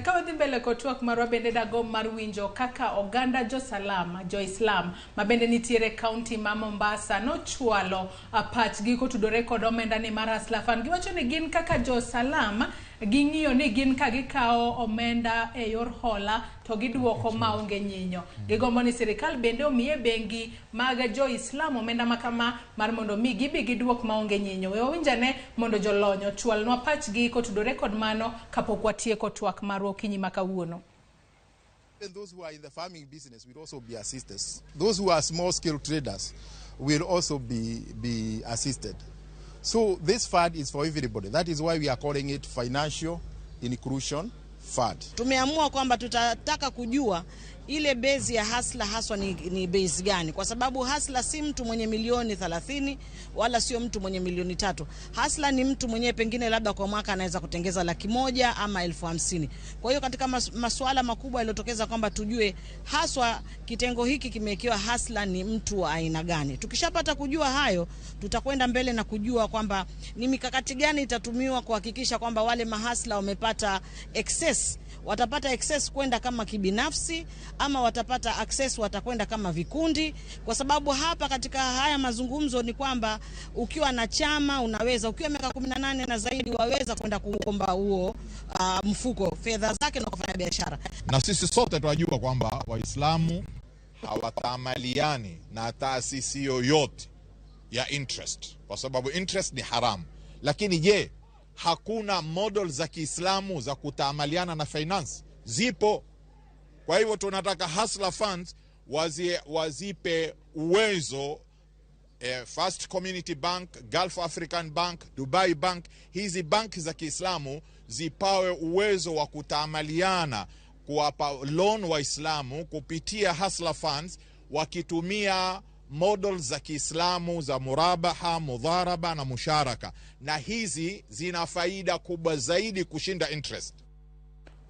Ka wadhi mbele kod twak marwa bende dagom mar winjo kaka oganda jo Islam ma bende nitiere kaunti ma Mombasa nochwalo pachgi kotudore kod omenda ni mar Hustler Fund. Giwacho ni gin kaka jo Salam ging'iyo ni gin ka gikawo omenda e yor hola to giduoko maonge nyinyo. Gigombo ni sirikal bende omiye bengi mag jo Islam omenda makama mar mondo mi gibi giduok maonge nyinyo. We wawinjane mondo jolony ochwalnwa pachgi kotudore kod mano kapok watieko twak marwa okinyi makawuono. And those who are in the farming business will also be assisted. Those who are small-scale traders will also be assisted. So this fund is for everybody. That is why we are calling it Financial Inclusion Fund. Tumeamua kwamba tutataka kujua ile base ya Hustler haswa ni base gani, kwa sababu Hustler si mtu mwenye milioni 30 wala sio mtu mwenye milioni 3. Hustler ni mtu mwenye pengine labda kwa mwaka anaweza kutengeza 100,000 ama 50,000. Kwa hiyo katika masuala makubwa yaliyotokeza kwamba tujue haswa kitengo hiki kimekiwa Hustler ni mtu wa aina gani. Tukishapata kujua hayo, tutakwenda mbele na kujua kwamba ni mikakati gani itatumiwa kuhakikisha kwamba wale mahasla wamepata access. Watapata access kwenda kama kibinafsi ama watapata access watakwenda kama vikundi, kwa sababu hapa katika haya mazungumzo ni kwamba ukiwa na chama unaweza, ukiwa miaka 18 na zaidi waweza kwenda kuomba huo mfuko fedha zake na kufanya biashara. Na sisi sote tunajua kwamba Waislamu hawatamaliani na taasisi yoyote ya interest, kwa sababu interest ni haramu. Lakini je, hakuna model za Kiislamu za kutamaliana na finance? Zipo. Kwa hivyo tunataka Hustler Funds wazipe uwezo First Community Bank, Gulf African Bank, Dubai Bank, hizi banki za Kiislamu zipawe uwezo wa kutamaliana, kuwapa loan Waislamu kupitia Hustler Funds wakitumia models za Kiislamu za murabaha, mudharaba na musharaka, na hizi zina faida kubwa zaidi kushinda interest.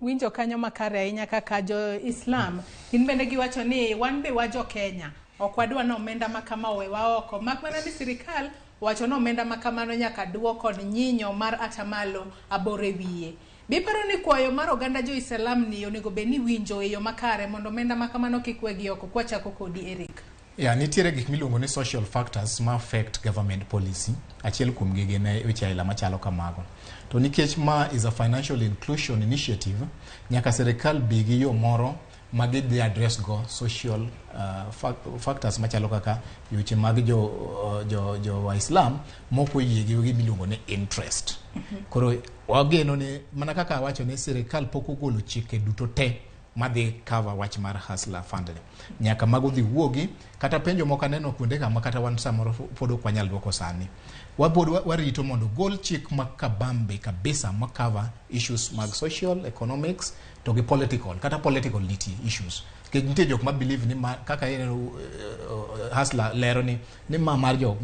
Winjo kanyo makare ahinya kaka jo Islam in bende giwacho ni wan be wajo Kenya okwadwa no omenda makama owewa oko, makmana ni sirikal wacho no omenda makamano nyaka duoko kod nyinyo mar atamalo abore wiye. Biparo ni kwayo mar oganda jo Islam ni onego beni winjo e yo makare mondo omenda makamano kikwegi oko. Kwachako kodi Eric. Nitiere gik miluongo ni social factors ma affect government policy. Achiel kuom gige ne weche aila machalo kamago. To nikech ma is a financial inclusion initiative, nyaka sirikal bigi yo moro magidhi address go social factors machalo kaka weche mag jo Waislam moko yiegi miluongo ni interest. Koro wageno ni mana kaka wacho ni sirikal pok ogolo chike duto te madhi cover wach mar Hustler Fund. Nyaka mago dhi wuogi kata penjo moko neno kuonde kama kata wan samoro pod ok wanyal duoko sani. Warito mondo gol chik makabambe kabisa cover issues mag social, economics to gi political, kata political issues. Nitie jok ma believe ni kaka Hustler lero ni mar jo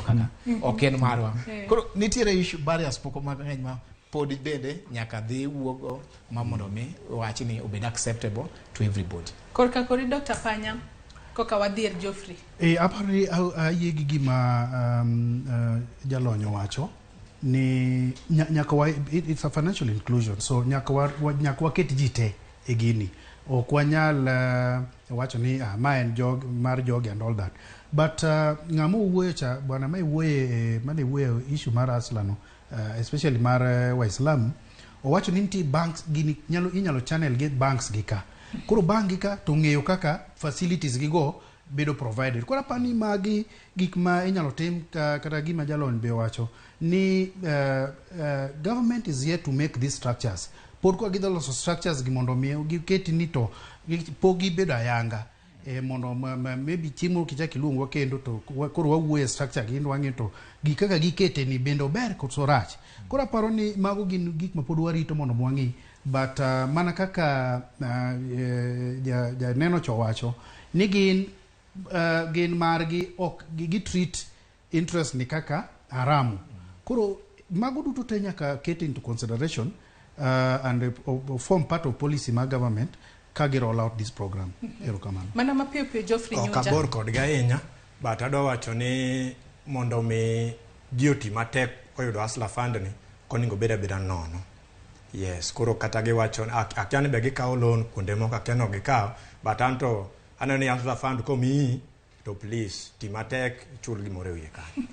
kaka ok en marwa. Koro nitiere issue barriers poko mang'eny ma pod bende nyaka dhi wuogo ma mondo mi wach ni obed acceptable to everybody. Korka kori Dr. Panya koka wadhier Geoffrey. Apari ayegi gima jalonyo wacho ni nyaka it's a financial inclusion, so nyaka waket jite e gini. ok wanyal wacho ni ma en mar jogi and all that. But ng'amo wuoyo cha bwana mai wuoye mane wuoyo issue mar hasla no especially mar Waislamu owacho ni nitie banks gini inyalo channel get banks gi ka. Koro bank gi ka to ng'eyo kaka facilities gi go bedo provided. Kora pani magi gik ma inyalo tim kata gima jalony be wacho ni government is here to make these structures. Pod kwa gidho loso structures gi mondo mi giketi ni to pogi bedo ayanga. Mondo maybe chiemo kichaki luongwa kendo to koro wawuoye structure gi wang'e to gikaka gikete ni bendo ber koso rach. Koro aparo ni mago gin gik ma pod warito mondo mwang'i. But mana kaka neno chowacho ni gin margi ok gi treat interest ni kaka haramu. Koro mago duto te nyaka get into consideration and form part of policy ma government kagi roll out this program. Erokamano. Mana mapio Geoffrey Nyucha. Kabor kod gainya but ado wacho ni mondo mi jioti matek koyudo Hustler Fund ni koningo beda nono. Yes, kuro kata gi wacho akiani be gikawo loan kuonde moko akiano gikawo but anto aneno ni Hustler Fund komi to please timatek chul gimore wiye kan.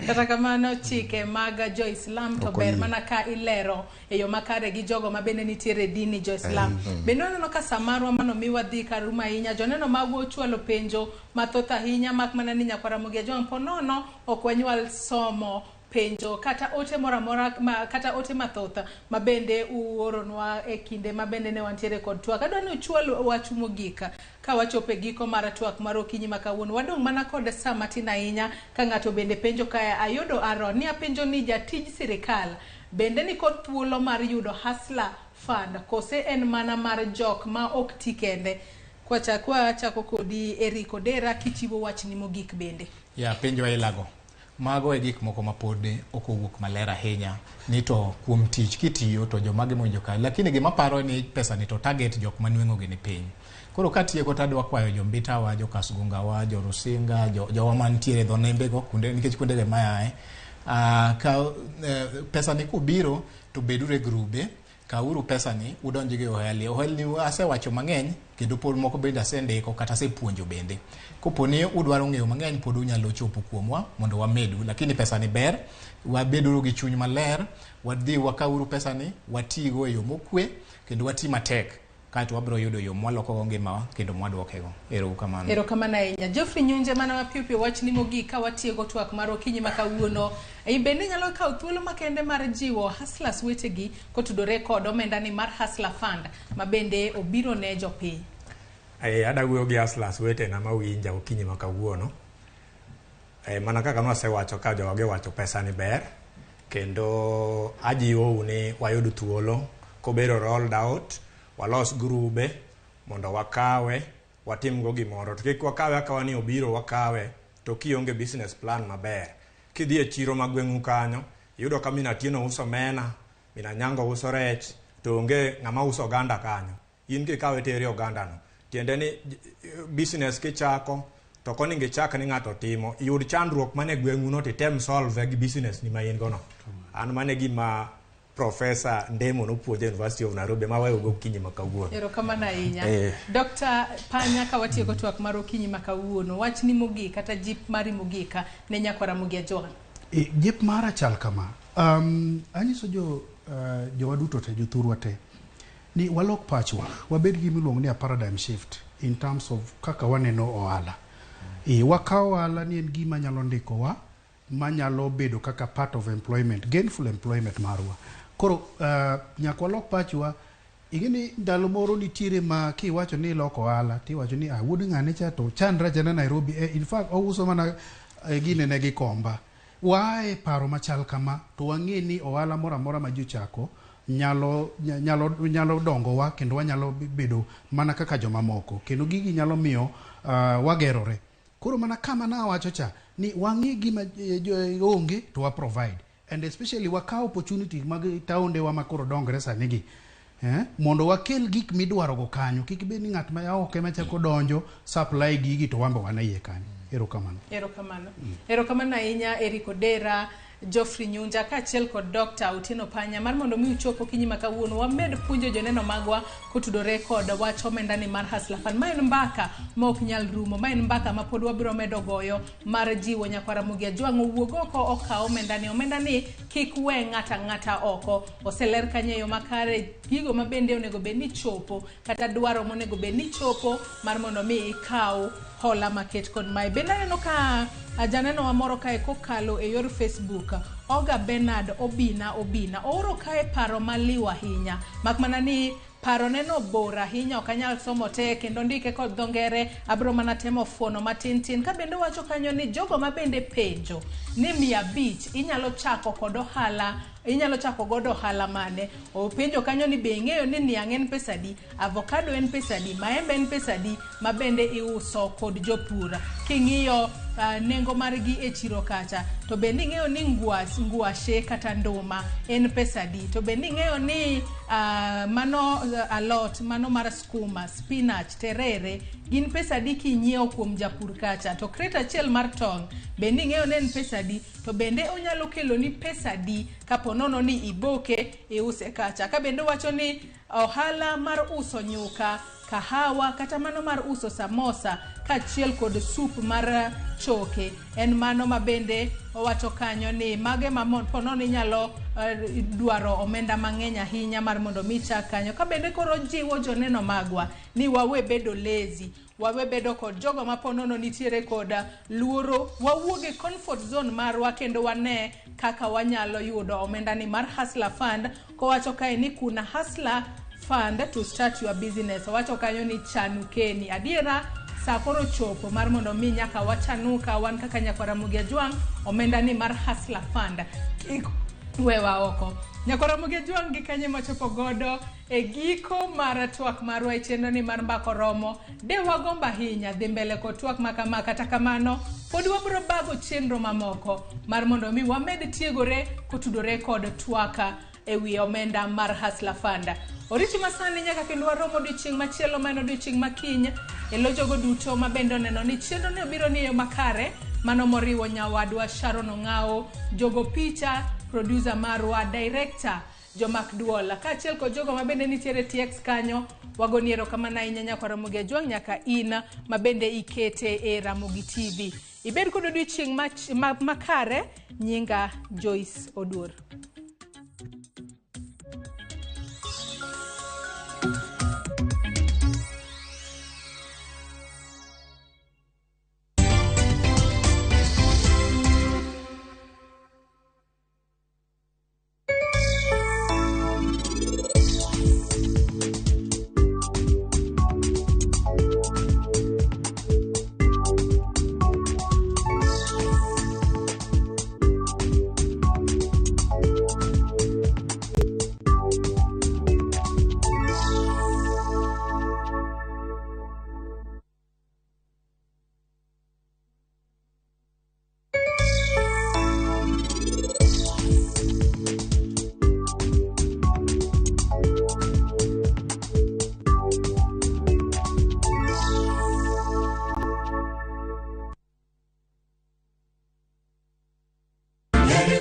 Kata kamano chike maga jo Islam to ber mana ka ilero e yo makare gi jogo mabende nitiere dini jo Islam. Bende neno ka samarwa mano miwadhi karuma ahinya joneno mago chwalo penjo mathoth ahinya mak mana ni nyakwara Ramogi jo ponono ok wanyual somo penjo kata ote moramora kata ote mathotha mabende uoronwa e kinde mabende ne wantiere kod twak. Adwani uchwal wach mogika ka wachope giko mar twak mar okinyi makawuono. Wadong' mana kod saa matin ahinya ka ng'ato bende penjo kaya ayudo aro ni apenjo ni jatij sirikal bende ni kod thuolo mar yudo Hustler Fund kose en mana mar jok ma ok ti kende. Kwa chako kodi Eriko Dera kichiwo wach ni mogik bende. Ya penjo ailago. Mago e gik moko mapod ok owuok maler ahinya ni to kuom tich kitiyo to jomage monjo ka, lakini gima paro ni pesa ni to target jok manwengo gi ni piny. Koro katieko tadwa kwayo jombita wa jo Kasgunga wa jo Rusinga jo mantiere dho nembe go kunde nikech kunde le mayae ka pesa ni kubiro to bedure grube ka uru pesa ni udonji gi ohelni asewacho mang'eny kendo pod moko bende asendiko kata asepuonjo bende. Koponi udwaro ng'eyo mang'eny pod unyalo chopo kuomwa mondo wamedu, lakini pesa ni ber wabedo gi chuny maler wadhi wakauru pesa ni watigo e yo mokwe kendo wati matek kato wabro yudo yo mwaloko ngima kendo mwadwokego. Erokamano. Erokamano ahinya. Geoffrey Nyunje mana mapiopio wach ni mogik ka watiego twak mar okinyi makawuono. Bende nyalo kawo thuolo makende mar jiwo hustlers wetegi kotudore kod omenda ni mar Hustler Fund mabende obiro ne jopiny. Adawuoyo gi hustlers wetena mawinja okinyi makawuono. Mana kaka nwasewacho ka joge wacho pesa ni ber kendo ajiwo ni wayud thuolo kobedo rolled out walos grube mondo wakawe watim go gimoro to kik wakawe akawa ni obiro wakawe to kionge business plan maber. Kidhi e chiro magwengu kanyo yudo ka mina tieno uso mena, mina nyango uso rech to onge ng'ama uso ganda kanyo. In kikawe teri oganda no. Tiende ni business kichako to koninge chak ni ng'ato timo yud chandruok mane gwengu no titem solve gi business ni main gono. An mane gima Professor Ndemo no puonjo University of Nairobi ma wayo go kinyi makawuono. Erokamano ahinya. Dr. Panya ka watieko twak mar okinyi makawuono wach ni mogik kata jip mari mogika ne nyakwara Ramogi Joan. Jip mara chal kama. Anyiso jo waduto te jothurwa te ni walok pachwa wabed gi miluongo ni a paradigm shift in terms of kaka waneno ohala. Wakawo ohala ni en gima nyalo ndikowa manyalo bedo kaka part of employment, gainful employment marwa. Koro nyaka walok pachwa ingeni ndalo moro nitiere ma kiwacho ni loko ohala tiwacho ni wuod ng'ane cha to chandra jana Nairobi in fact ouso mana gine ne gikomba. Wae paro machal kama to wang'e ni ohala moro amora ma jochako nyalo dongo wa kendo wanyalo bedo mana kaka joma moko kendo gigi nyalo miyo wagerore. Koro mana kama na wacho cha ni wang'e gima onge to wa provide and especially wakaw opportunity mag taonde wa makoro dongre sani gi mondo wakel gik midwaro go kanyo kik be ni ng'at ma oke machako donjo supply gigi to wambo wana iye kanyo. Erokamano. Erokamano ahinya Eriko Dera Geoffrey Nyunja kaachiel kod Dr. Utino Panya mar mondo mi uchopo kinyi makawuono wamed puonjo joneno magwa kotudore kod wach omendani mar Hustler Fund. Ma en mbaka ma ok nyal rumo, ma en mbaka ma pod wabiro medo goyo mar jiwo nyakwara Ramogi Ajwang' owuog oko okaw omendani kik we ng'ata oko. Oseler kanyo makare gigo ma bende onego bed ni chopo kata dwaro monego bed ni chopo mar mondo mi ikaw hola maket kod mae. Bende aneno ka janeno wa moro kae kokalo e yor Facebook, Oga Bernard Obina ooro kae paro maliwa ahinya, mak mana ni paro neno bora ahinya, ok anyal somo te kendo ndike kod dho ngere, abiro mana temo fuono matin ka bende wacho kanyo ni jogo ma bende penjo ni 500 inyalo chako kod ohala, inyalo chako godo ohala mane. O penjo kanyo ni be ing'eyo ni niang' en pesadi, avocado en pesadi, maembe en pesadi, ma bende iuso kod jopur. King'iyo nengo margi e chiro kacha, to bende ing'eyo ni ngwashe kata nduma en pesadi, to bende ing'eyo ni mano alot, mano mar skuma, spinach, terere gin pesadi kinyiewo kuom japur kacha. To crate achiel mar tong' bende ing'eyo ni en pesadi, to bende onyalo kelo ni pesadi kapo nono ni iboke iuse kacha. Ka bende wacho ni ohala mar uso nyuka, kahawa kata mano mar uso samosa kaachiel kod sup mar choke en mano ma bende owacho kanyo ni mage mamon ponono inyalo dwaro omenda mang'eny ahinya mar mondo mi chak kanyo. Ka bende koro jiwo joneno magwa ni wawe bedo lazy, wawe bedo kod jogo ma ponono nitiere kod luoro, wawuoge comfort zone marwa kendo wane kaka wanyalo yudo omendani mar Hustler Fund. Kowacho kae ni kuna Hustler Fund to start your business. Wacho kanyo ni chanukeni. Adiera saa koro chopo mar mondo mi nyaka wachanuka wan kaka nyakwara Ramogi Ajwang' omendani mar Hustler Fund kik wewa oko. Nyakwara Ramogi Ajwang' gi kanye machopo godo e giko mar twak marwa e chenro ni mar mbako romo. De wagomba ahinya dhi mbele kod twak makama, kata kamano pod wabiro bago chenro mamoko mar mondo mi wamed tiegore kotudore kod twaka e wi omenda mar Hustler Fund. Oriti masani nyaka kendo waromo odiochieng' machielo ma en odiochieng' makiny e lo jogo duto ma bende oneno ni chenro ni obiro ni yo makare, mano moriwo nyawadwa Sharon Ong'ao, jogo picha, producer marwa, director Jomak Duola, kaachiel kod jogo ma bende nitiere TX kanyo. Wagoni erokamano ahinya nyakwara Ramogi Ajwang' nyaka in ma bende ikete e Ramogi TV. Ibed kod odiochieng' makare. Nyinga Joyce Oduor.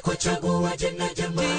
Kuchagua jina jamaa